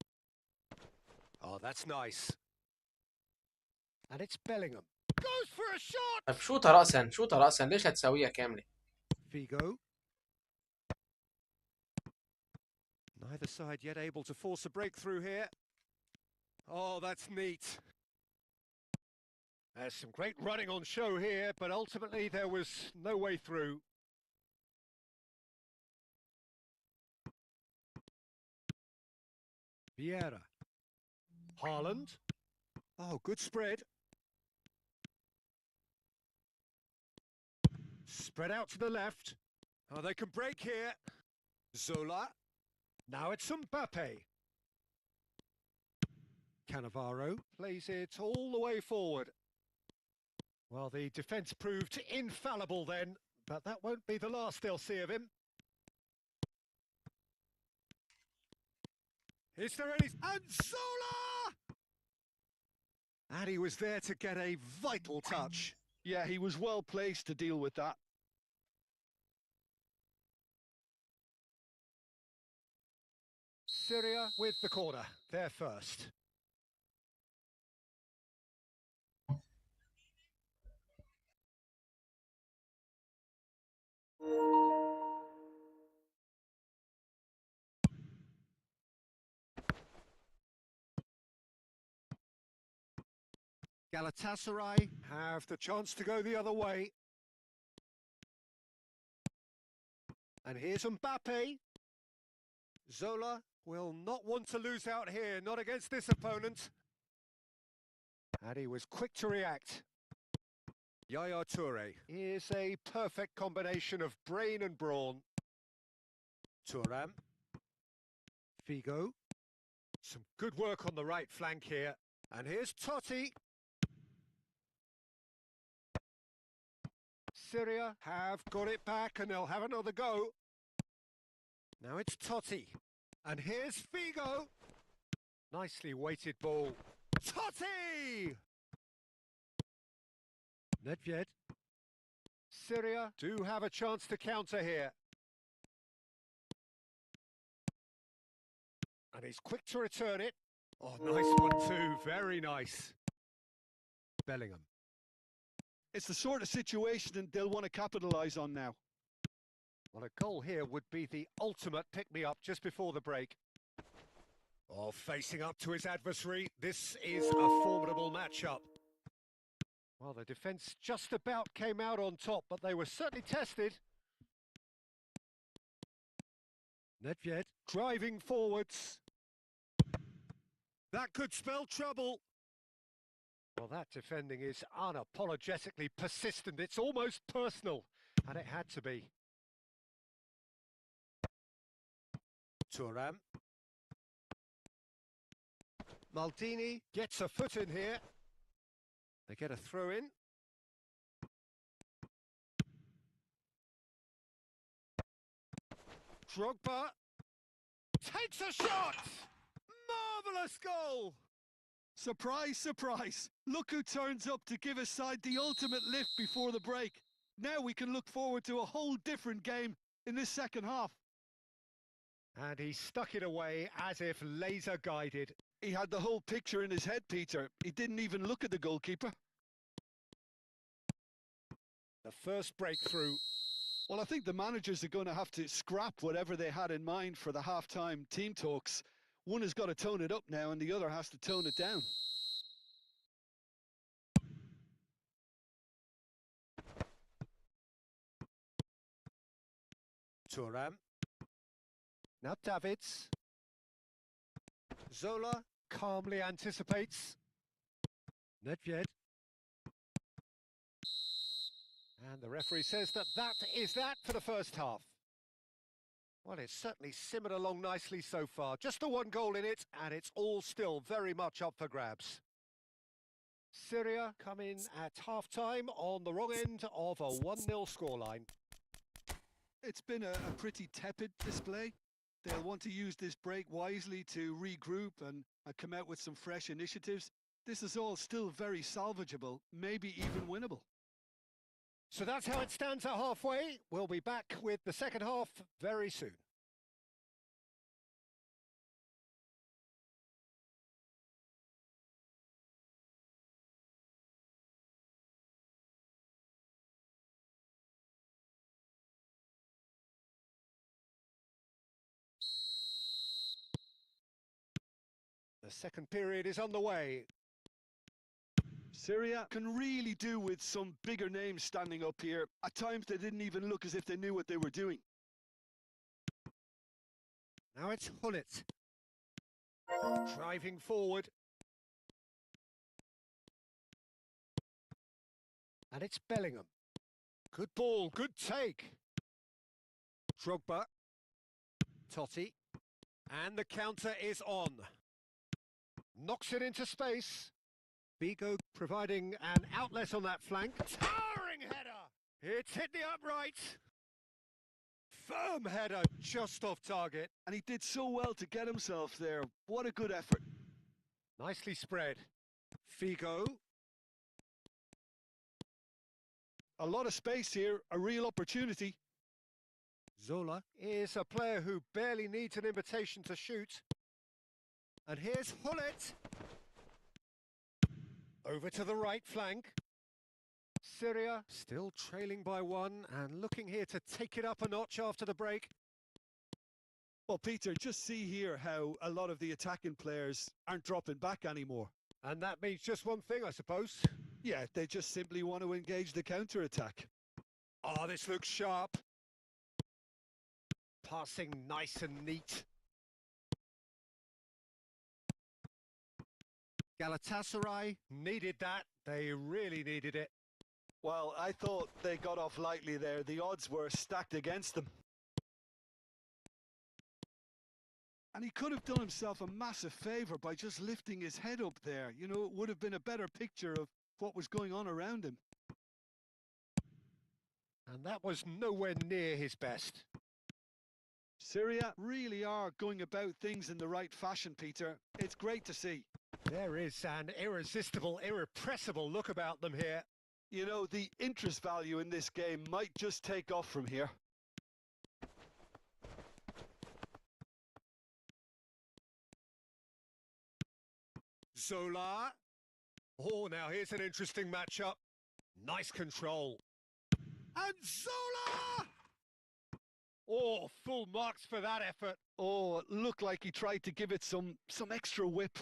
Oh, that's nice. And it's Bellingham. Goes for a shot! طيب شوطها رأسا، شوطها رأسا، ليش لا تساويها كاملة؟ Figo. Neither side yet able to force a breakthrough here. Oh, that's neat. There's some great running on show here, but ultimately there was no way through. Vieira. Haaland. Oh, good spread. Spread out to the left. Oh, they can break here. Zola. Now it's Mbappe. Cannavaro plays it all the way forward. Well, the defence proved infallible then, but that won't be the last they'll see of him. Is there any... And Zola! And he was there to get a vital touch. Yeah, he was well placed to deal with that. Syria with the corner, they're first. Galatasaray have the chance to go the other way. And here's Mbappe. Zola will not want to lose out here, not against this opponent. And he was quick to react. Yaya Toure is a perfect combination of brain and brawn. Thuram. Figo. Some good work on the right flank here. And here's Totti. Syria have got it back and they'll have another go. Now it's Totti. And here's Figo. Nicely weighted ball. Totti! Nedved. Syria do have a chance to counter here. And he's quick to return it. Oh, nice one too, very nice. Bellingham. It's the sort of situation they'll want to capitalise on now. Well, a goal here would be the ultimate pick-me-up just before the break. Oh, facing up to his adversary, this is a formidable matchup. Well, the defence just about came out on top, but they were certainly tested. Nethved driving forwards. That could spell trouble. Well, that defending is unapologetically persistent. It's almost personal, and it had to be. Thuram. Maldini gets a foot in here. They get a throw in. Drogba takes a shot! Marvellous goal! Surprise, surprise. Look who turns up to give his side the ultimate lift before the break. Now we can look forward to a whole different game in this second half. And he stuck it away as if laser guided. He had the whole picture in his head, Peter. He didn't even look at the goalkeeper. The first breakthrough. Well, I think the managers are going to have to scrap whatever they had in mind for the half-time team talks. One has got to tone it up now and the other has to tone it down. Thuram. Now Davids. Zola calmly anticipates. Nethved. And the referee says that is that for the first half. Well, it's certainly simmered along nicely so far. Just the one goal in it, and it's all still very much up for grabs. Syria come in at half-time on the wrong end of a 1-0 scoreline. It's been a pretty tepid display. They'll want to use this break wisely to regroup and come out with some fresh initiatives. This is all still very salvageable, maybe even winnable. So that's how it stands at halfway. We'll be back with the second half very soon. The second period is on the way. Syria can really do with some bigger names standing up here. At times they didn't even look as if they knew what they were doing. Now it's Hullet. Driving forward. And it's Bellingham. Good ball, good take. Drogba. Totti. And the counter is on. Knocks it into space. Vigo providing an outlet on that flank. Towering header! It's hit the upright. Firm header just off target. And he did so well to get himself there. What a good effort. Nicely spread. Figo. A lot of space here, a real opportunity. Zola is a player who barely needs an invitation to shoot. And here's Hullet. Over to the right flank. Syria still trailing by one and looking here to take it up a notch after the break. Well, Peter, just see here how a lot of the attacking players aren't dropping back anymore. And that means just one thing, I suppose. Yeah, they just simply want to engage the counter-attack. Oh, this looks sharp. Passing nice and neat. Galatasaray needed that. They really needed it. Well, I thought they got off lightly there. The odds were stacked against them. And he could have done himself a massive favour by just lifting his head up there. You know, it would have been a better picture of what was going on around him. And that was nowhere near his best. Syria really are going about things in the right fashion, Peter. It's great to see. There is an irresistible, irrepressible look about them here. You know, the interest value in this game might just take off from here. Zola. Oh, now here's an interesting matchup. Nice control. And Zola! Oh, full marks for that effort. Oh, it looked like he tried to give it some extra whip.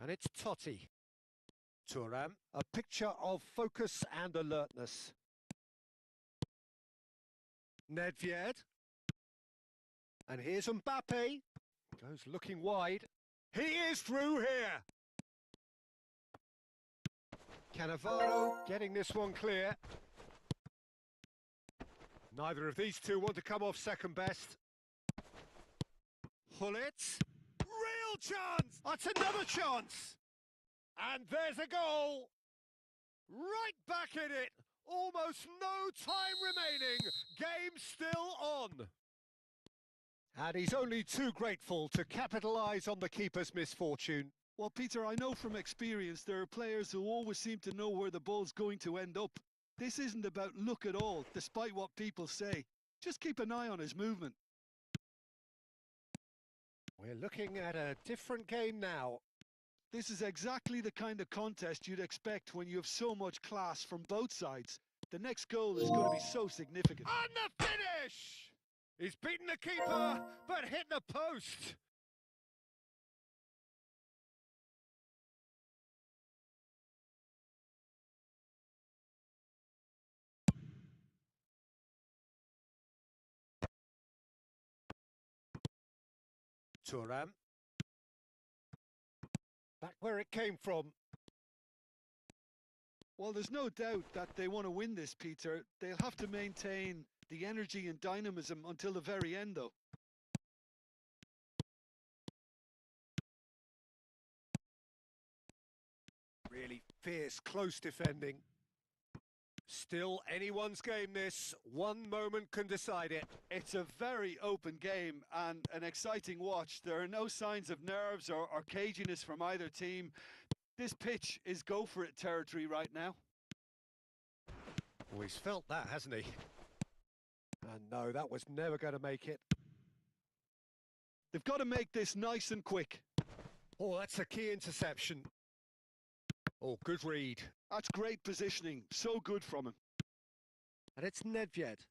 And it's Totti. Thuram, a picture of focus and alertness. Nedved. And here's Mbappe. Goes looking wide. He is through here. Cannavaro getting this one clear. Neither of these two want to come off second best. Hullet. Real chance! That's another chance! And there's a goal! Right back in it! Almost no time remaining. Game still on. And he's only too grateful to capitalise on the keeper's misfortune. Well, Peter, I know from experience there are players who always seem to know where the ball's going to end up. This isn't about luck at all, despite what people say. Just keep an eye on his movement. We're looking at a different game now. This is exactly the kind of contest you'd expect when you have so much class from both sides. The next goal is going to be so significant. And the finish! He's beaten the keeper, but hit the post. Thuram. Back where it came from. Well, there's no doubt that they want to win this, Peter. They'll have to maintain the energy and dynamism until the very end, though. Really fierce, close defending. Still anyone's game this. One moment can decide it. It's a very open game and an exciting watch. There are no signs of nerves or caginess from either team. This pitch is go-for-it territory right now. Oh, he's felt that, hasn't he? And no, that was never going to make it. They've got to make this nice and quick. Oh, that's a key interception. Oh, good read. That's great positioning. So good from him. And it's Nedved.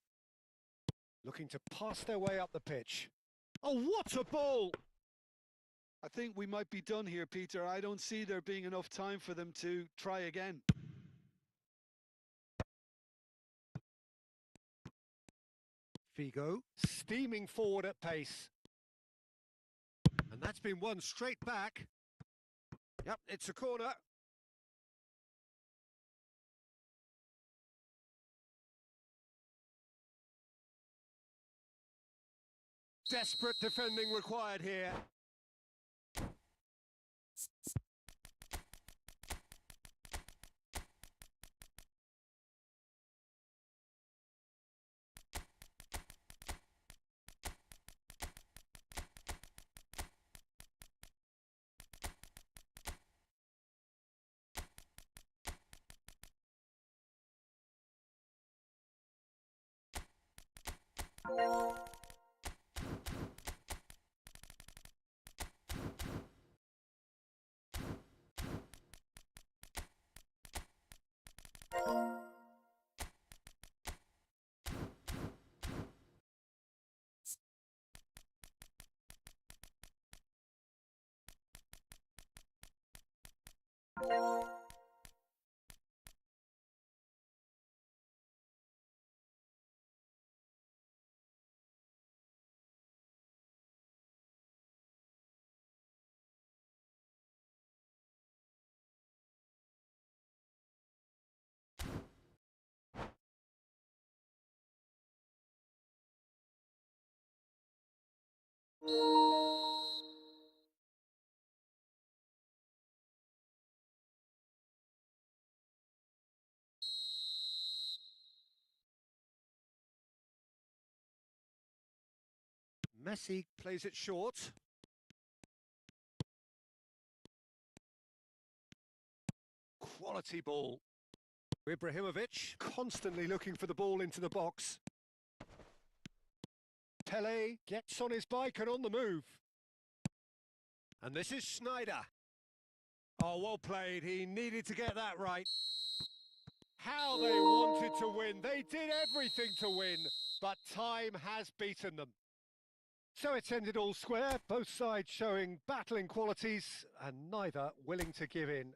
Looking to pass their way up the pitch. Oh, what a ball! I think we might be done here, Peter. I don't see there being enough time for them to try again. Figo steaming forward at pace. And that's been won straight back. Yep, it's a corner. Desperate defending required here. Messi plays it short. Quality ball. Ibrahimovic constantly looking for the ball into the box. Pele gets on his bike and on the move. And this is Snyder. Oh, well played. He needed to get that right. How they wanted to win. They did everything to win, but time has beaten them. So it's ended all square, both sides showing battling qualities and neither willing to give in.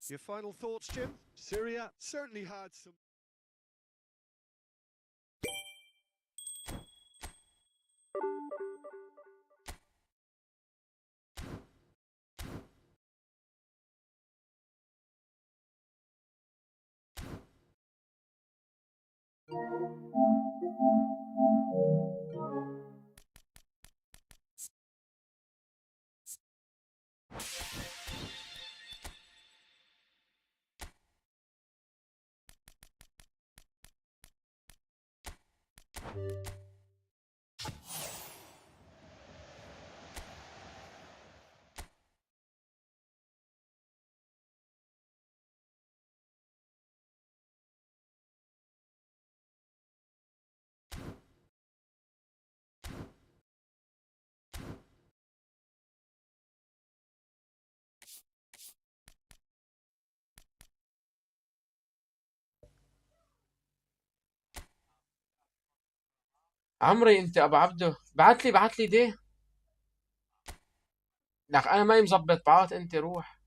Your final thoughts, Jim? Syria certainly had some. عمري انت ابو عبده بعت لي دي. لك انا ماني مظبط بعت انت روح.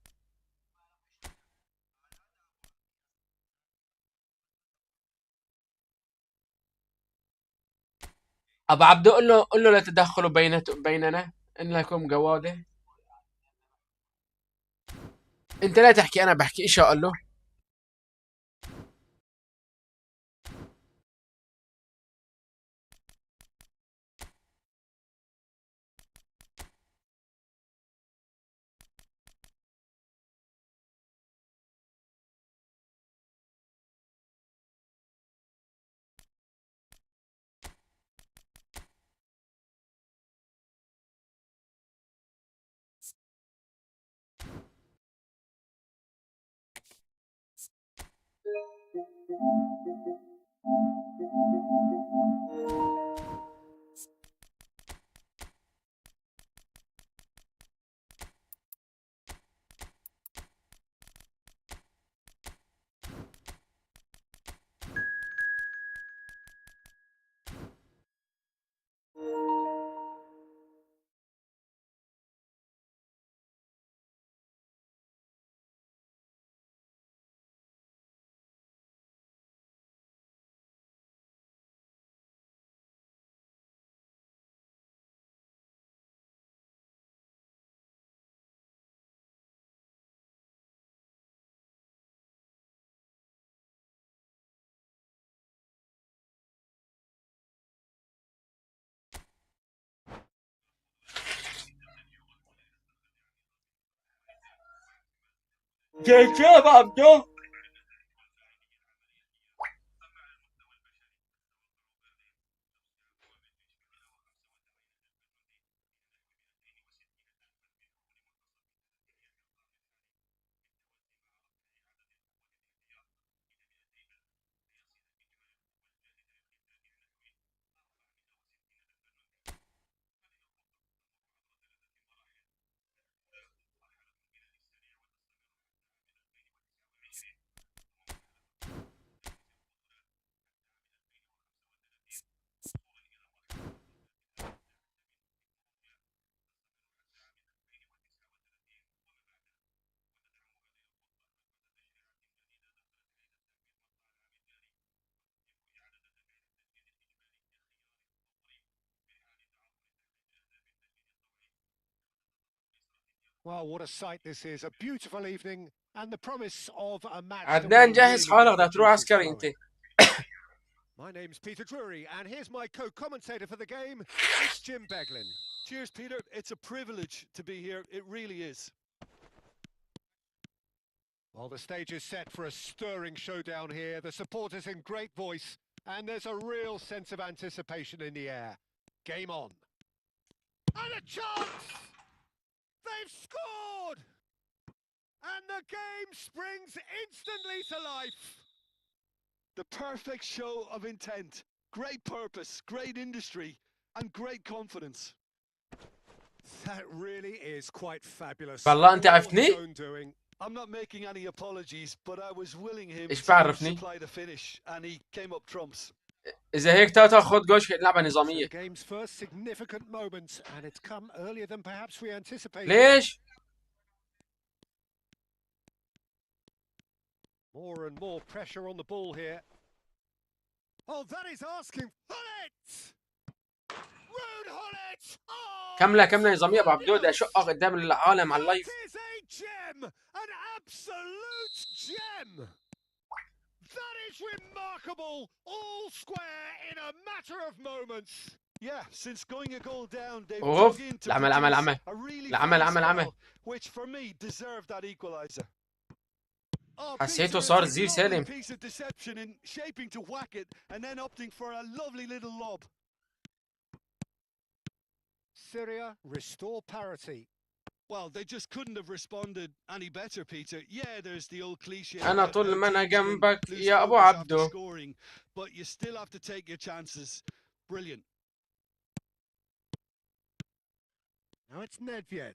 ابو عبده قول له لا تدخلوا بيننا ان لكم جواده. انت لا تحكي انا بحكي ايش قال له. كيف يا ابو عبده؟ Well, what a sight this is. A beautiful evening and the promise of a match that عدنان will جهز really حالك get بدك the تروح juices عسكري انت. flowing. My name's Peter Drury, and here's my co-commentator for the game. It's Jim Beglin. Cheers, Peter. It's a privilege to be here. It really is. Well, the stage is set for a stirring showdown here. The supporters in great voice, and there's a real sense of anticipation in the air. Game on. And a chance! They've scored! And the game springs instantly to life. The perfect show of intent. Great purpose, great industry, and great confidence. That really is quite fabulous. والله أنت All عرفتني؟ his own doing. I'm not making any apologies, but I was willing him إيش to بعرفني؟ supply the finish, and he came up trumps. إذا هيك تاتا خد جوش لعبة So نظامية. the game's first significant moment, and it's come earlier than perhaps we anticipated. ليش؟ More and more pressure on the ball here. Oh, that is asking. Hullet! Rude Hullet! Oh, كاملة نظامية أبو عبدو، بدي أشقها قدام العالم على اللايف. that is a gem! An absolute gem! That is remarkable! All square in a matter of moments. Yeah, since going a goal down, they've أوف. dug in to العمل produce a really العمل fine العمل spell, which for me deserved that equaliser. Oh, حسيته Peter, صار it's a زي lovely سالم. piece of deception in shaping to whack it and then opting for a lovely little lob. Syria restore parity. Well, they just couldn't have responded any better, Peter. Yeah, there's the old cliche أنا about طول how ما أنا teams can جنبك lose يا أبو focus after عبدو. scoring, but you still have to take your chances. Brilliant. Now it's Nethved.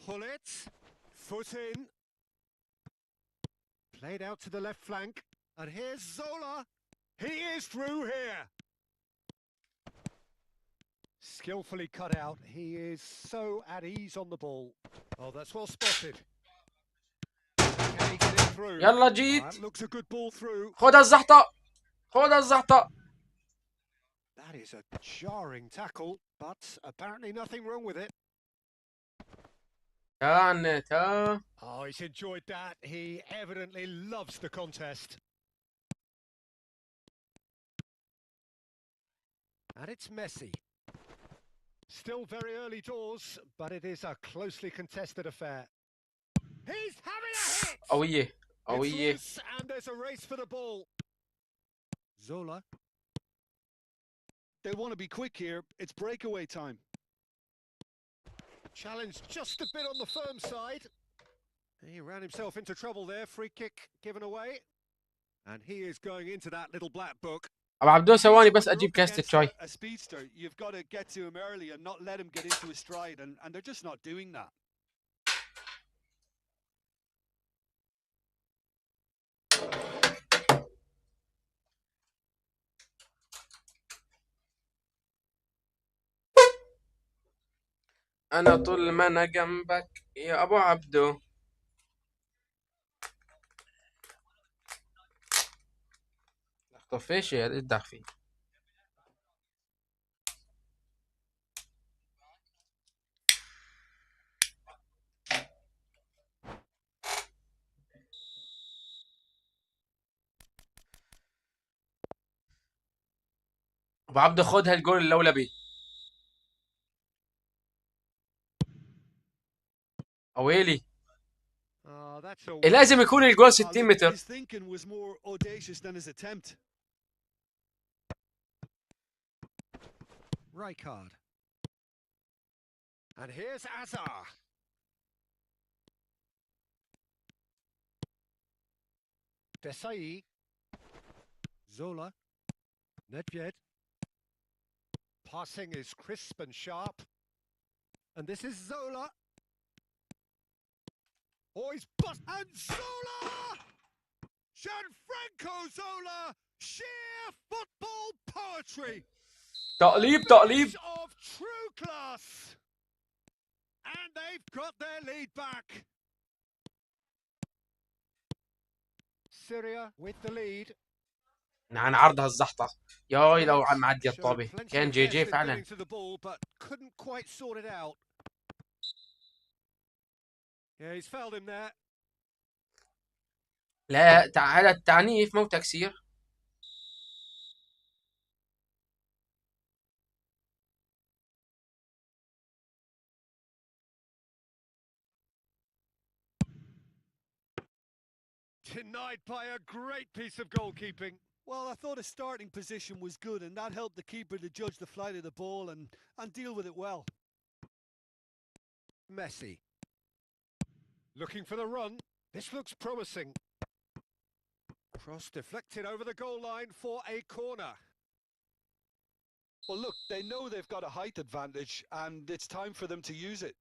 Hullet. Foot in. Played out to the left flank. And here's Zola. He is through here. Skillfully cut out. He is so at ease on the ball. Oh, that's well spotted. Can he get it through? يلا جيت. That looks a good ball through. خدها الزحطة. خدها الزحطة. That is a jarring tackle, but apparently nothing wrong with it. كانت Oh, he's enjoyed that. He evidently loves the contest. And it's messy. Still very early doors, but it is a closely contested affair. He's having a hit! قوية It's قوية. loose and there's a race for the ball. Zola. They want to be quick here. It's breakaway time. Challenge just a bit on the firm side. He ran himself into trouble there. Free kick given away. And he is going into that little black book. أبو عبدو ثواني بس When you're أجيب up كاسة against شاي. a speedster, you've got to get to him early and not let him get into his stride, and they're just not doing that. أنا طول ما أنا جنبك يا أبو عبدو. طفيش يا إدع فيه. أبو عبدو خد هالجول اللولبي. أويلي. لازم يكون الجول 60 متر. His thinking was more audacious than his attempt. Rijkaard. And here's Azar. Desai. Zola. Nethved. Passing is crisp and sharp. And this is Zola. Oh, he's bust. And Zola! Gianfranco Zola! Sheer football poetry! تقليب Of true class. And they've got their lead back. Syria with the lead. نعم عرضها الزحطة. ياي لو عم معدي الطابة كان جي فعلا. But couldn't quite sort it out. Yeah, he's fouled him there. لا هذا التعنيف مو تكسير. Denied by a great piece of goalkeeping. Well, I thought his starting position was good, and that helped the keeper to judge the flight of the ball and deal with it well. Messi. Looking for the run. This looks promising. Cross deflected over the goal line for a corner. Well, look, they know they've got a height advantage, and it's time for them to use it.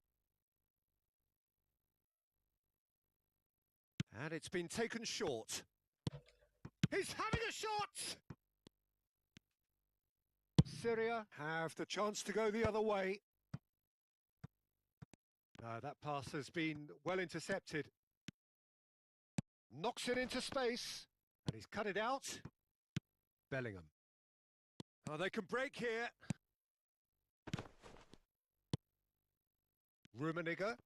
And it's been taken short. He's having a shot! Syria have the chance to go the other way. That pass has been well intercepted. Knocks it into space. And he's cut it out. Bellingham. Oh, they can break here. Rummenigge.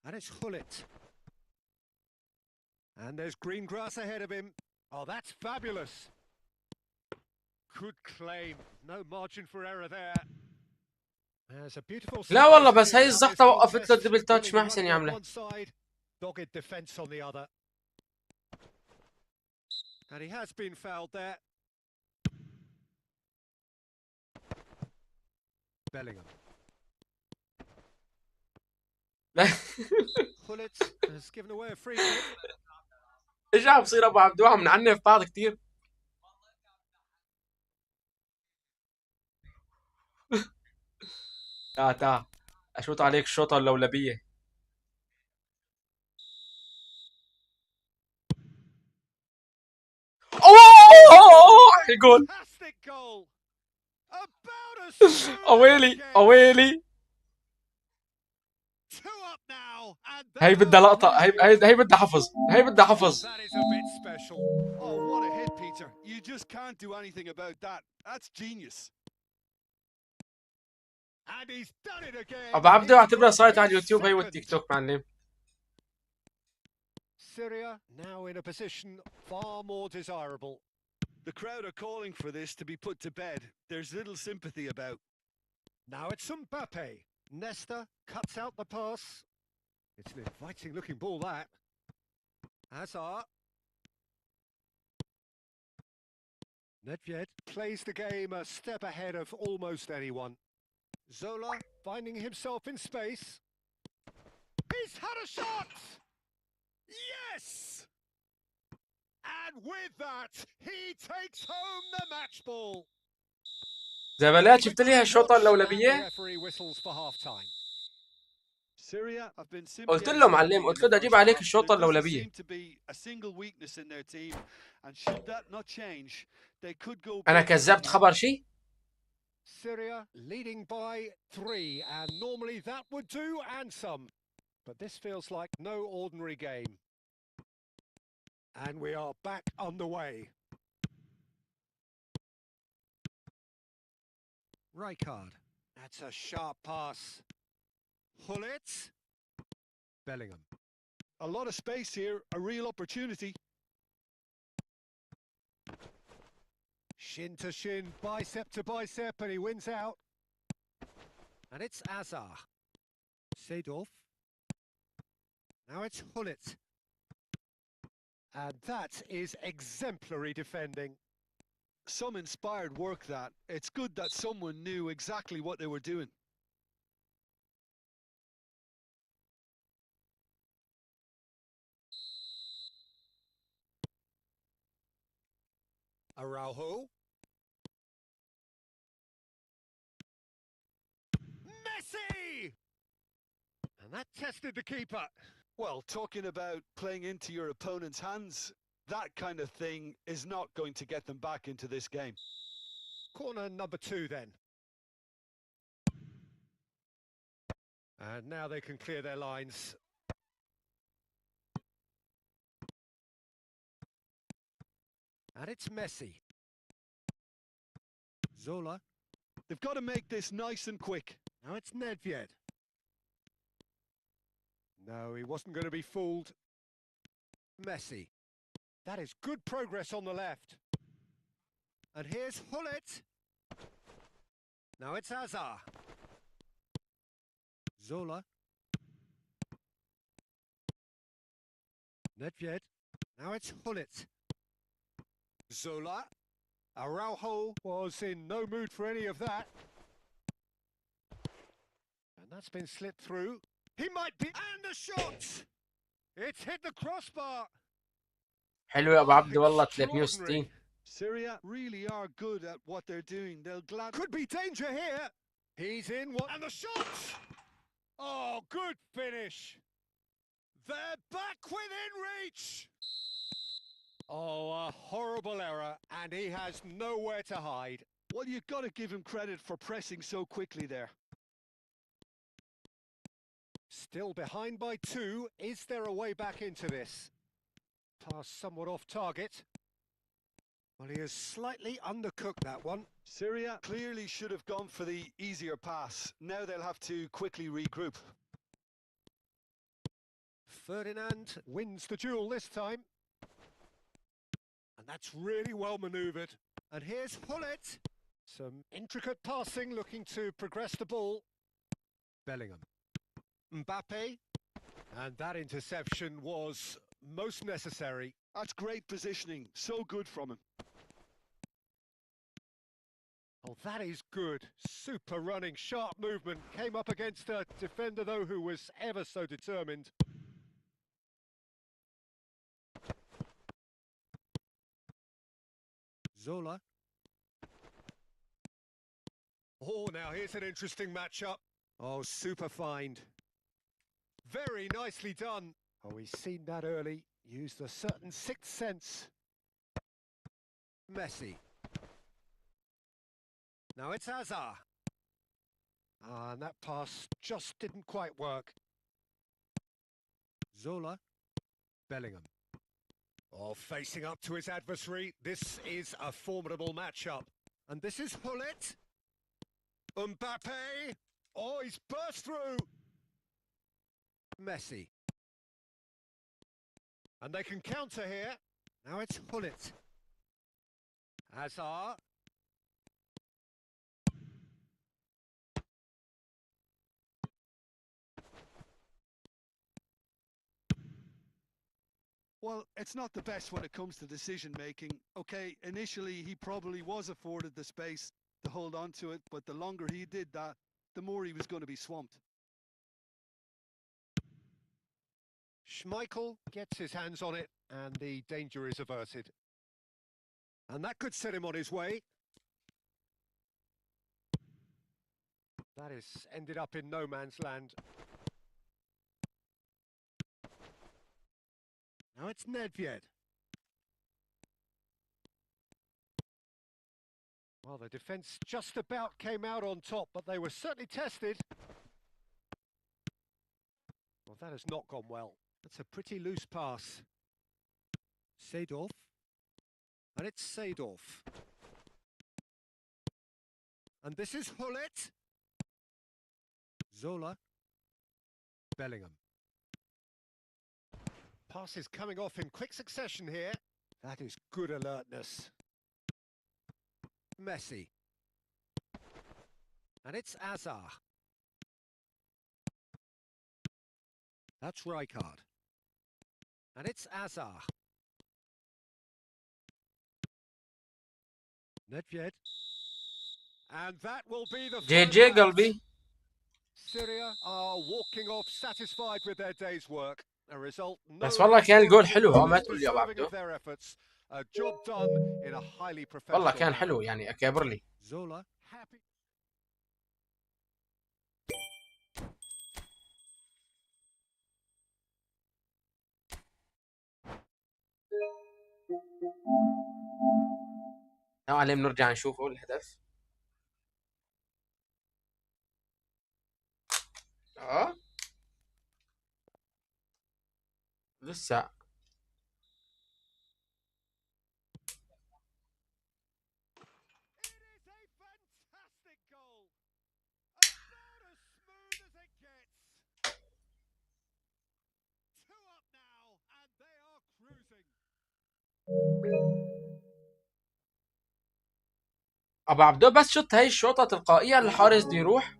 And it's Gullit. And there's green grass ahead of him. Oh, that's fabulous. Good claim. No margin for error there. There's a beautiful... لا والله بس هاي الزحطة وقفت له الدبل تاتش ما احسن يعمله. Dogged defense on the other. And he has been fouled there. Bellingham. Gullit has given away a free kick. ايش عم بصير ابو عبد الواحد بنعنف بعض كثير. تعال اشوط عليك الشوطة اللولبية. اوه الجول. اويلي اويلي. هي بدها لقطة. هي بدها حفظ. هي بدها حفظ. Oh, what a hit, Peter. You just can't do anything about that. That's genius. And he's done it again. ابو عبده اعتبرها صارت على اليوتيوب هي والتيك توك معلم. Syria now in a position far more desirable. The crowd are calling for this to be put to bed. There's little sympathy about. Now it's Mbappe. Nesta cuts out the pass. It's an inviting looking ball, that. Hazard. Nethved plays the game a step ahead of almost anyone. Zola finding himself in space. He's had a shot! Yes! And with that, he takes home the match ball. زبالات شفت لي هالشوطة اللولبية؟ Syria have been simply قلت له معلم قلت له بدي اجيب عليك الشوطة اللولبية. أنا كذبت خبر شيء؟ Syria leading by 3, and normally that would do and some. But this feels like no ordinary game. And we are back on the way. Rijkaard. That's a sharp pass. Gullit. Bellingham. A lot of space here, a real opportunity. Shin to shin, bicep to bicep, and he wins out. And it's Azar. Seedorf. Now it's Gullit. And that is exemplary defending. Some inspired work, that. It's good that someone knew exactly what they were doing. Araujo. Messi! And that tested the keeper. Well, talking about playing into your opponent's hands, that kind of thing is not going to get them back into this game. Corner number 2 then. And now they can clear their lines. And it's Messi. Zola. They've got to make this nice and quick. Now it's Nethved. No, he wasn't going to be fooled. Messi. That is good progress on the left. And here's Gullit. Now it's Hazard. Zola. Nethved. Now it's Hullet. Zola. Araujo was in no mood for any of that. And that's been slipped through. He might be... And the shot! It's hit the crossbar. حلو يا ابو عبده والله. Extraordinary. 360. Syria really are good at what they're doing. They'll glad... Could be danger here. He's in one. And the shot! Oh, good finish. They're back within reach. Oh, a horrible error, and he has nowhere to hide. Well, you've got to give him credit for pressing so quickly there. Still behind by 2. Is there a way back into this? Pass somewhat off target. Well, he has slightly undercooked that one. Syria clearly should have gone for the easier pass. Now they'll have to quickly regroup. Ferdinand wins the duel this time. And that's really well manoeuvred. And here's Hullet. Some intricate passing, looking to progress the ball. Bellingham. Mbappe. And that interception was most necessary. That's great positioning. So good from him. Oh, that is good. Super running, sharp movement. Came up against a defender, though, who was ever so determined. Zola. Oh, now here's an interesting matchup. Oh, super find. Very nicely done. Oh, he's seen that early. Used a certain sixth sense. Messi. Now it's Hazard. Ah, and that pass just didn't quite work. Zola. Bellingham. Oh, facing up to his adversary. This is a formidable matchup. And this is Hullet. Mbappe. Oh, he's burst through. Messi. And they can counter here. Now it's Hullet. Hazard. Well, it's not the best when it comes to decision making. Okay, initially he probably was afforded the space to hold on to it, but the longer he did that, the more he was going to be swamped. Schmeichel gets his hands on it, and the danger is averted. And that could set him on his way. That has ended up in no man's land. Now it's Nethved. Well, the defence just about came out on top, but they were certainly tested. Well, that has not gone well. That's a pretty loose pass. Seedorf. And it's Seedorf. And this is Hullet. Zola. Bellingham. Passes coming off in quick succession here. That is good alertness. Messi. And it's Hazard. That's Rijkaard. And it's Hazard. Nethved. And that will be the جي final جي act. قلبي. Syria are walking off satisfied with their day's work. A result no بس والله كان الجول حلو، ما less تقول لي يا ابو deserving of عبده. their efforts. A job done in a highly والله professional كان manner. حلو يعني اكابر لي. Zola happy. نوعا ما بنرجع نشوفه الهدف. لسه It is a fantastic goal. About as smooth as it gets. 2 up now, and they are cruising. ابو عبده بس شوت هاي الشوطه تلقائيا الحارس بده يروح.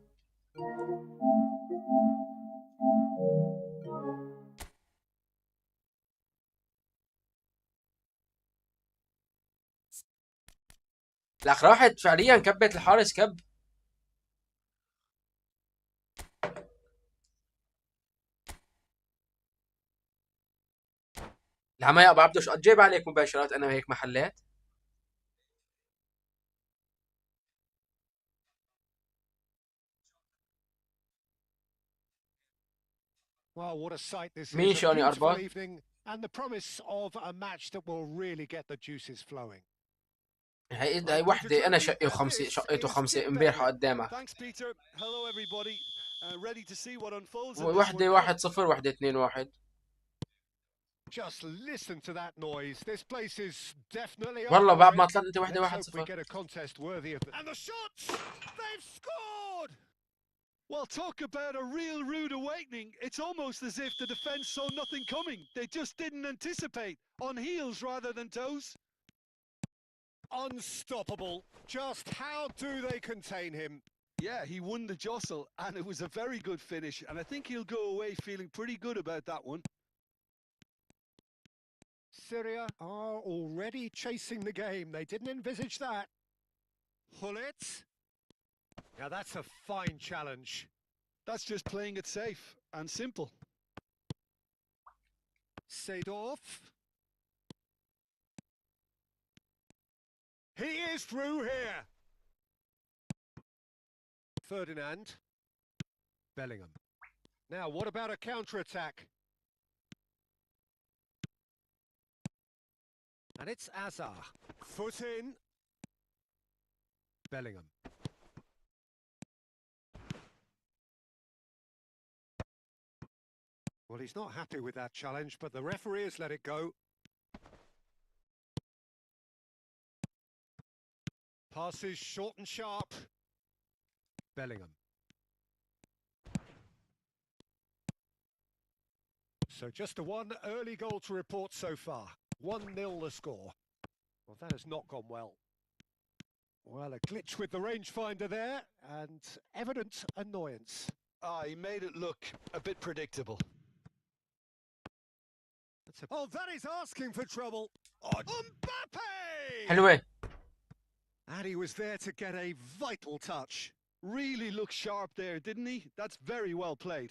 الاخ راحت فعليا كبت الحارس كب. العمى يا ابو عبده شو قد جايب عليك مباشرات انا وهيك محلات. Well, what a sight this مين is. A شوني beautiful ارباط؟ evening and the promise of a match that will really get the juices flowing. هي I'm Peter وحده انا Turkey شقي and وخمسه this شقيته is خمسه Get امبارحه Better. قدامك. Thanks, Peter. Hello, everybody. Ready to see what unfolds in this one. وحده 1-0 وحده 2-1. Just listen to that noise. This place is definitely up والله for بعد it. ما طلعت انت وحده Let's hope we 1-0. get a contest worthy of it. And the shots! They've scored! Well, talk about a real rude awakening. It's almost as if the defence saw nothing coming. They just didn't anticipate. On heels rather than toes. Unstoppable. Just how do they contain him? Yeah, he won the jostle, and it was a very good finish. And I think he'll go away feeling pretty good about that one. Syria are already chasing the game. They didn't envisage that. Hullet. Now that's a fine challenge. That's just playing it safe and simple. Seedorf. He is through here. Ferdinand. Bellingham. Now, what about a counter-attack? And it's Azar. Foot in. Bellingham. Well, he's not happy with that challenge, but the referee has let it go. Passes short and sharp. Bellingham. So just a one early goal to report so far. 1-0 the score. Well, that has not gone well. Well, a glitch with the rangefinder there, and evident annoyance. He made it look a bit predictable. Oh, that is asking for trouble. Oh, Mbappe! حلوه. And he was there to get a vital touch. Really looked sharp there, didn't he? That's very well played.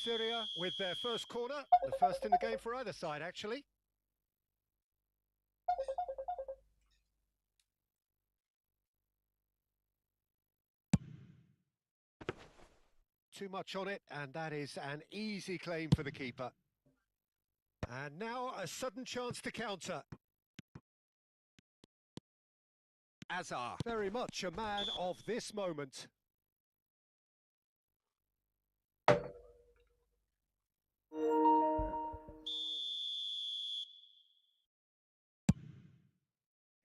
Syria with their first corner. The first in the game for either side, actually. Too much on it, and that is an easy claim for the keeper. And now a sudden chance to counter. Azar, very much a man of this moment.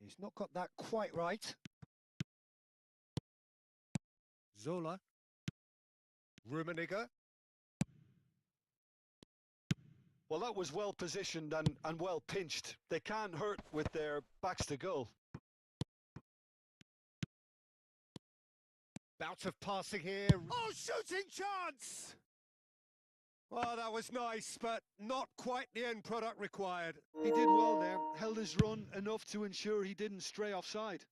He's not got that quite right. Zola. Rummenigge. Well, that was well positioned and well pinched. They can't hurt with their backs to goal. Bout of passing here. Oh, shooting chance! Oh, that was nice, but not quite the end product required. He did well there, held his run enough to ensure he didn't stray offside.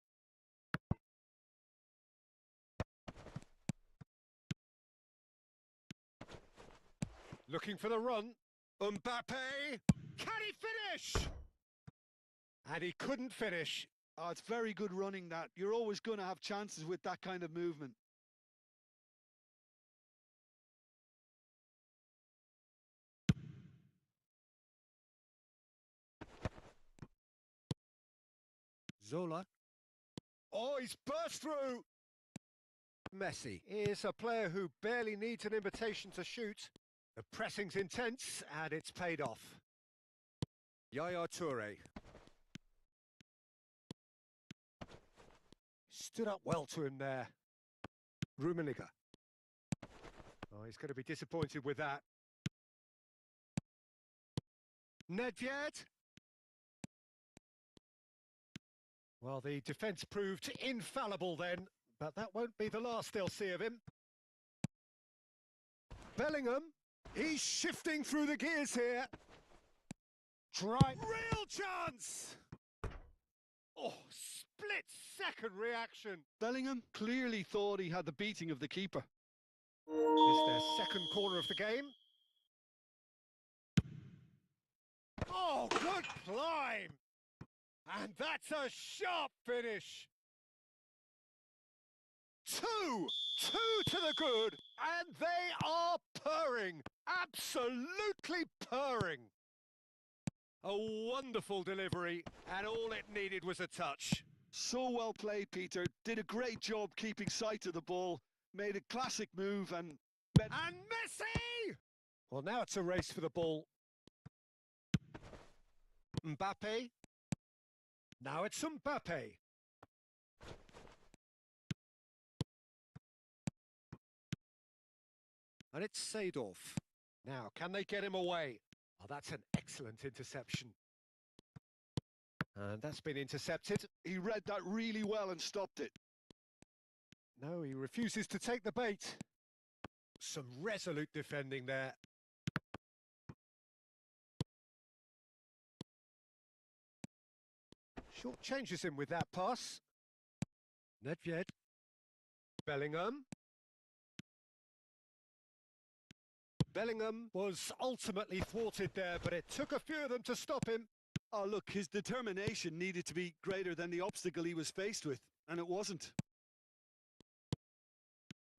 Looking for the run. Mbappe. Can he finish? And he couldn't finish. Oh, it's very good running that. You're always going to have chances with that kind of movement. Zola. Oh, he's burst through. Messi is a player who barely needs an invitation to shoot. The pressing's intense, and it's paid off. Yaya Toure. Stood up well to him there. Rummenigge. Oh, he's going to be disappointed with that. Nedved. Well, the defence proved infallible then, but that won't be the last they'll see of him. Bellingham, he's shifting through the gears here. Try, real chance! Oh, split-second reaction. Bellingham clearly thought he had the beating of the keeper. It's their second corner of the game. Oh, good climb! And that's a sharp finish. Two to the good, and they are purring. Absolutely purring. A wonderful delivery, and all it needed was a touch. So well played, Peter. Did a great job keeping sight of the ball. Made a classic move and... And Messi! Well, now it's a race for the ball. Mbappe. Now it's Mbappe. And it's Seedorf. Now, can they get him away? Oh, that's an excellent interception. And that's been intercepted. He read that really well and stopped it. No, he refuses to take the bait. Some resolute defending there. Short changes him with that pass. Nedved. Bellingham. Bellingham was ultimately thwarted there, but it took a few of them to stop him. Oh, look, his determination needed to be greater than the obstacle he was faced with, and it wasn't.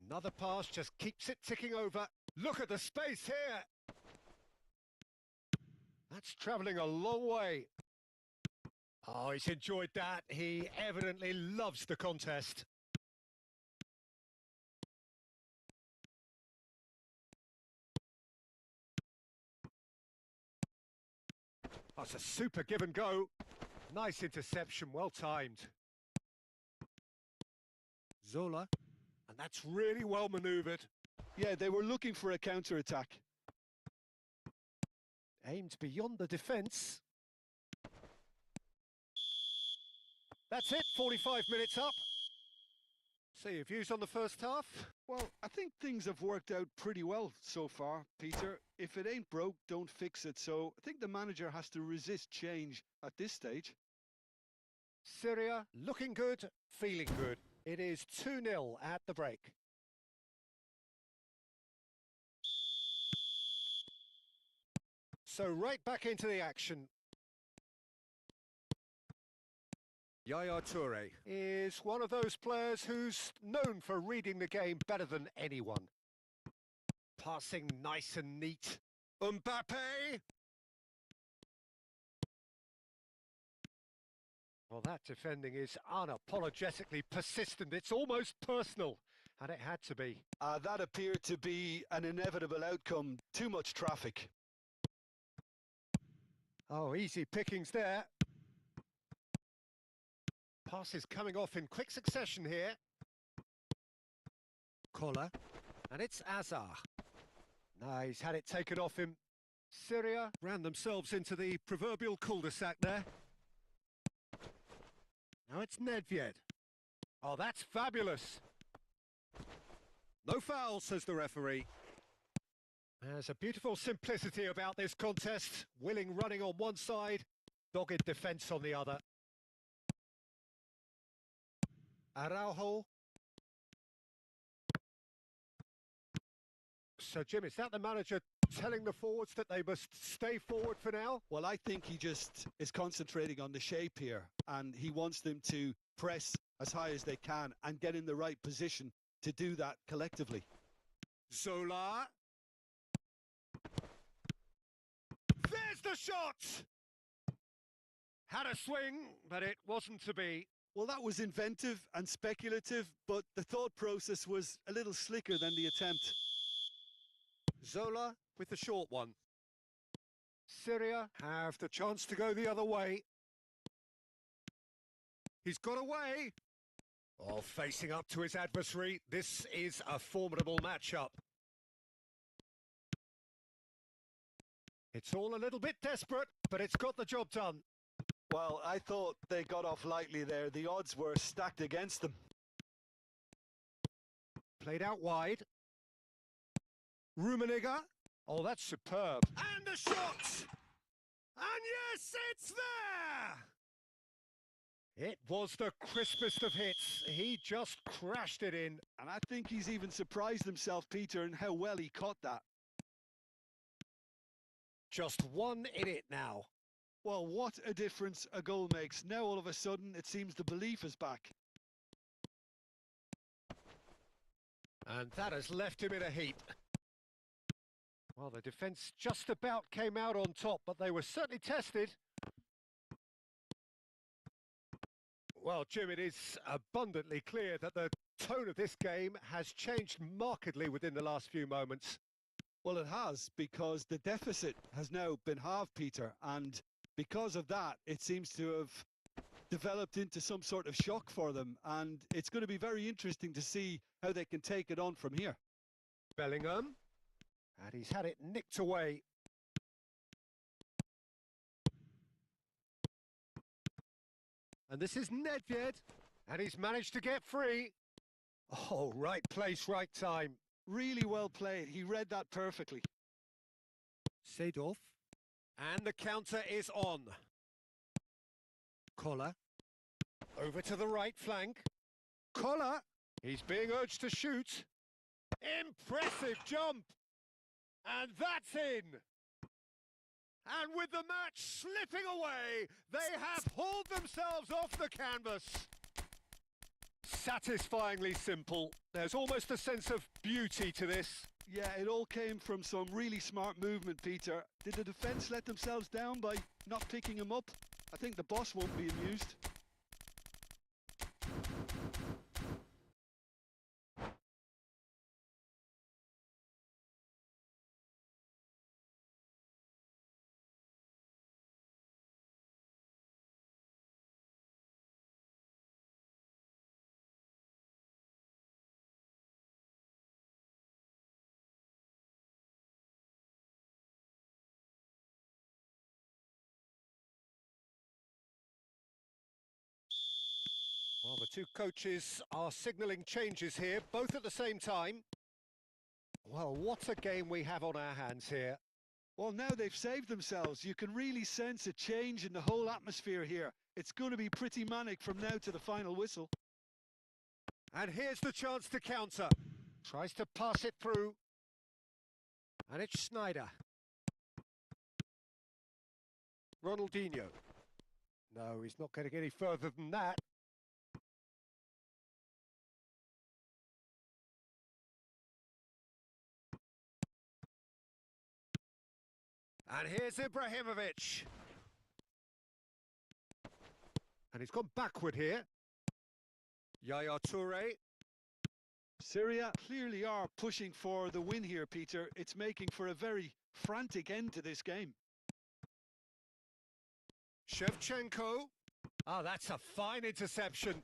Another pass just keeps it ticking over. Look at the space here. That's travelling a long way. Oh, he's enjoyed that. He evidently loves the contest. That's a super give and go. Nice interception, well timed. Zola, and that's really well manoeuvred. Yeah, they were looking for a counter-attack. Aimed beyond the defence. That's it, 45 minutes up. So your views on the first half? Well, I think things have worked out pretty well so far, Peter. If it ain't broke, don't fix it. So I think the manager has to resist change at this stage. Syria looking good, feeling good. It is 2-0 at the break. So right back into the action. Yaya Toure is one of those players who's known for reading the game better than anyone. Passing nice and neat. Mbappe! Well, that defending is unapologetically persistent. It's almost personal, and it had to be. That appeared to be an inevitable outcome. Too much traffic. Oh, easy pickings there. Passes coming off in quick succession here. Collar. And it's Azar. No, he's had it taken off him. Syria ran themselves into the proverbial cul-de-sac there. Now it's Nedved. Oh, that's fabulous. No foul, says the referee. There's a beautiful simplicity about this contest. Willing running on one side, dogged defence on the other. Araujo. So, Jim, is that the manager telling the forwards that they must stay forward for now? Well, I think he just is concentrating on the shape here, and he wants them to press as high as they can and get in the right position to do that collectively. Zola. There's the shot! Had a swing, but it wasn't to be. Well, that was inventive and speculative, but the thought process was a little slicker than the attempt. Zola with the short one. Syria have the chance to go the other way. He's got away. Oh, facing up to his adversary. This is a formidable matchup. It's all a little bit desperate, but it's got the job done. Well, I thought they got off lightly there. The odds were stacked against them. Played out wide. Rummenigge. Oh, that's superb. And the shot! And yes, it's there! It was the crispest of hits. He just crashed it in. And I think he's even surprised himself, Peter, in how well he caught that. Just one in it now. Well, what a difference a goal makes. Now, all of a sudden, it seems the belief is back. And that has left him in a heap. Well, the defence just about came out on top, but they were certainly tested. Well, Jim, it is abundantly clear that the tone of this game has changed markedly within the last few moments. Well, it has, because the deficit has now been halved, Peter, and because of that, it seems to have developed into some sort of shock for them, and it's going to be very interesting to see how they can take it on from here. Bellingham, and he's had it nicked away. And this is Nethved, and he's managed to get free. Oh, right place, right time. Really well played. He read that perfectly. Seedorf, and the counter is on. Koller, over to the right flank. Koller, he's being urged to shoot. Impressive jump, and that's in. And with the match slipping away, they have hauled themselves off the canvas. Satisfyingly simple. There's almost a sense of beauty to this. Yeah, it all came from some really smart movement, Peter. Did the defence let themselves down by not picking him up? I think the boss won't be amused. Well, the two coaches are signalling changes here, both at the same time. Well, what a game we have on our hands here. Well, now they've saved themselves. You can really sense a change in the whole atmosphere here. It's going to be pretty manic from now to the final whistle. And here's the chance to counter. Tries to pass it through. And it's Schneider. Ronaldinho. No, he's not going to get any further than that. And here's Ibrahimovic. And he's gone backward here. Yaya Toure. Syria clearly are pushing for the win here, Peter. It's making for a very frantic end to this game. Shevchenko. Oh, that's a fine interception.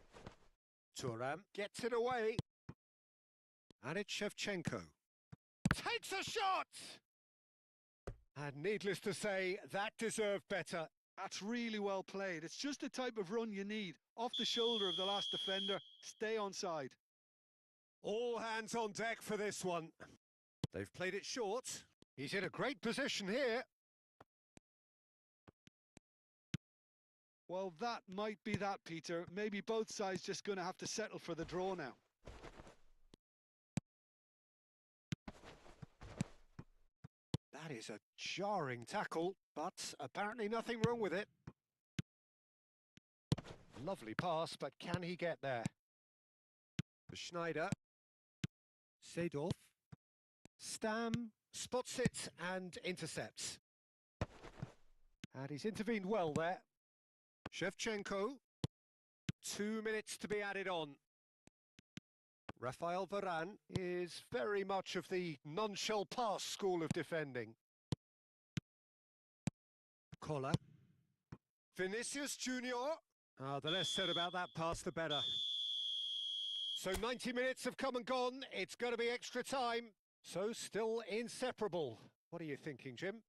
Thuram gets it away. And it's Shevchenko. Takes a shot! And needless to say, that deserved better. That's really well played. It's just the type of run you need. Off the shoulder of the last defender, stay onside. All hands on deck for this one. They've played it short. He's in a great position here. Well, that might be that, Peter. Maybe both sides just going to have to settle for the draw now. That is a jarring tackle, but apparently nothing wrong with it. Lovely pass, but can he get there? Schneider. Seedorf. Stam spots it and intercepts. And he's intervened well there. Shevchenko. 2 minutes to be added on. Rafael Varane is very much of the none-shall-pass school of defending. Koller. Vinicius Junior. The less said about that pass, the better. So 90 minutes have come and gone. It's going to be extra time. So still inseparable. What are you thinking, Jim?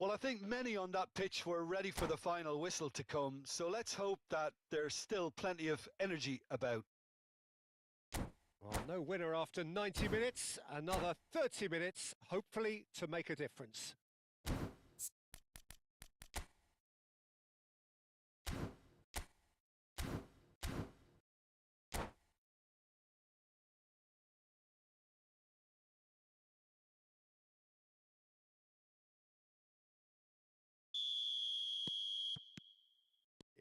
Well, I think many on that pitch were ready for the final whistle to come. So let's hope that there's still plenty of energy about. Well, no winner after 90 minutes. Another 30 minutes, hopefully, to make a difference.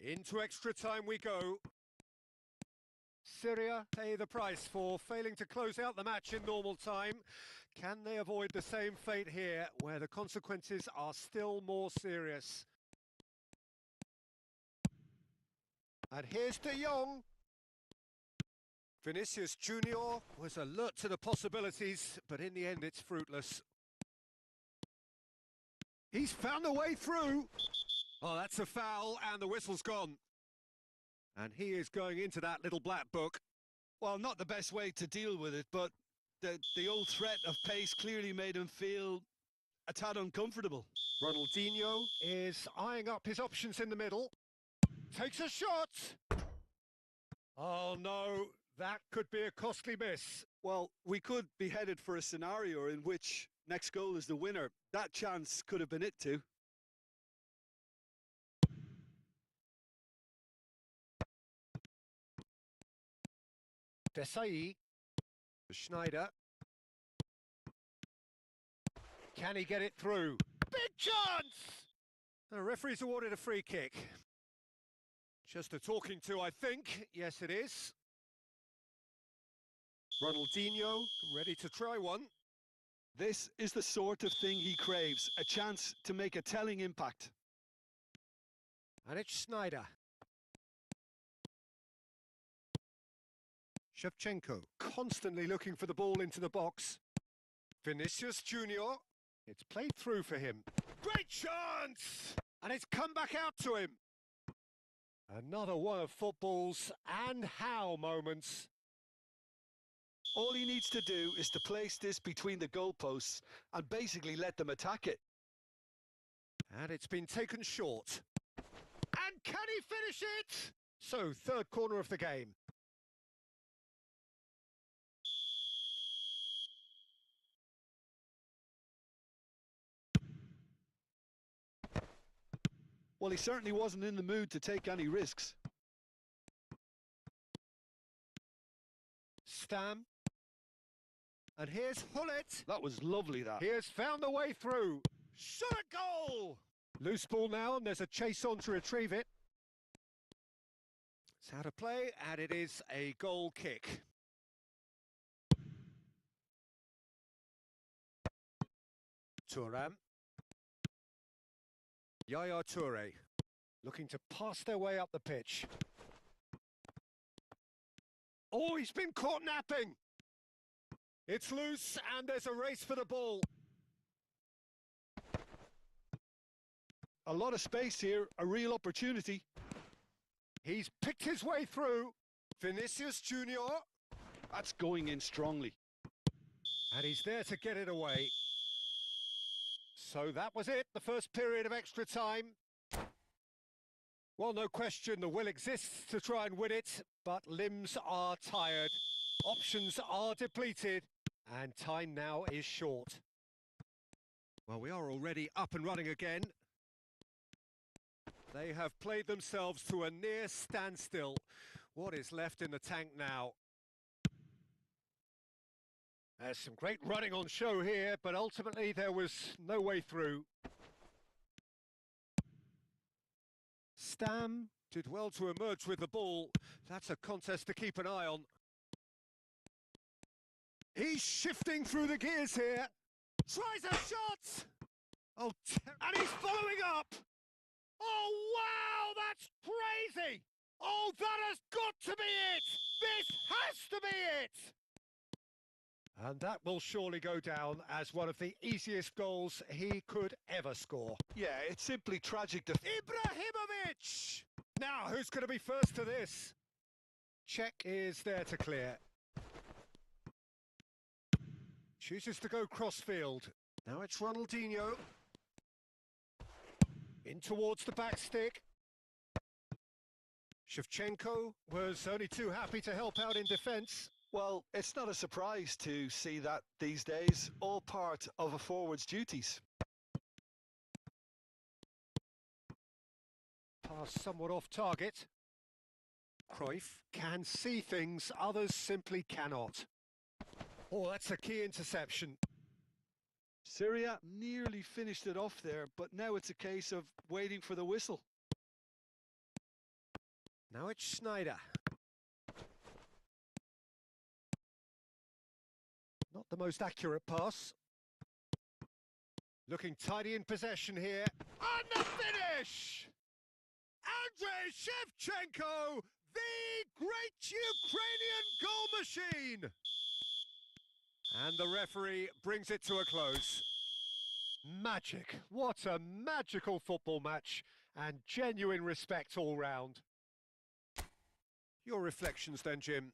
Into extra time we go. Syria pay the price for failing to close out the match in normal time. Can they avoid the same fate here, where the consequences are still more serious? And here's De Jong. Vinicius Junior was alert to the possibilities, but in the end it's fruitless. He's found a way through. Oh, that's a foul, and the whistle's gone. And he is going into that little black book. Well, not the best way to deal with it, but the old threat of pace clearly made him feel a tad uncomfortable. Ronaldinho is eyeing up his options in the middle. Takes a shot. Oh no, that could be a costly miss. Well, we could be headed for a scenario in which next goal is the winner. That chance could have been it too. Desai. Schneider. Can he get it through? Big chance! The referee's awarded a free kick. Just a talking to, I think. Yes, it is. Ronaldinho, ready to try one. This is the sort of thing he craves, a chance to make a telling impact. And it's Schneider. Shevchenko, constantly looking for the ball into the box. Vinicius Junior. It's played through for him. Great chance! And it's come back out to him. Another one of football's and how moments. All he needs to do is to place this between the goalposts and basically let them attack it. And it's been taken short. And can he finish it? So, third corner of the game. Well, he certainly wasn't in the mood to take any risks. Stam. And here's Hullet. That was lovely, that. He has found the way through. Shot a goal! Loose ball now, and there's a chase on to retrieve it. It's how to play, and it is a goal kick. Thuram. Yaya Toure, looking to pass their way up the pitch. Oh, he's been caught napping! It's loose, and there's a race for the ball. A lot of space here, a real opportunity. He's picked his way through. Vinicius Junior. That's going in strongly. And he's there to get it away. So that was it, the first period of extra time. Well, no question, the will exists to try and win it, but limbs are tired, options are depleted, and time now is short. Well, we are already up and running again. They have played themselves to a near standstill. What is left in the tank now? There's some great running on show here, but ultimately there was no way through. Stam did well to emerge with the ball. That's a contest to keep an eye on. He's shifting through the gears here. Tries a shot! Oh, and he's following up! Oh, wow, that's crazy! Oh, that has got to be it! This has to be it! And that will surely go down as one of the easiest goals he could ever score. Yeah, it's simply tragic to... Ibrahimovic! Now, who's going to be first to this? Czech is there to clear. Chooses to go crossfield. Now it's Ronaldinho. In towards the back stick. Shevchenko was only too happy to help out in defence. Well, it's not a surprise to see that these days, all part of a forward's duties. Pass somewhat off target. Cruyff can see things others simply cannot. Oh, that's a key interception. Syria nearly finished it off there, but now it's a case of waiting for the whistle. Now it's Schneider. Not the most accurate pass. Looking tidy in possession here. And the finish! Andrei Shevchenko, the great Ukrainian goal machine! And the referee brings it to a close. Magic. What a magical football match. And genuine respect all round. Your reflections then, Jim?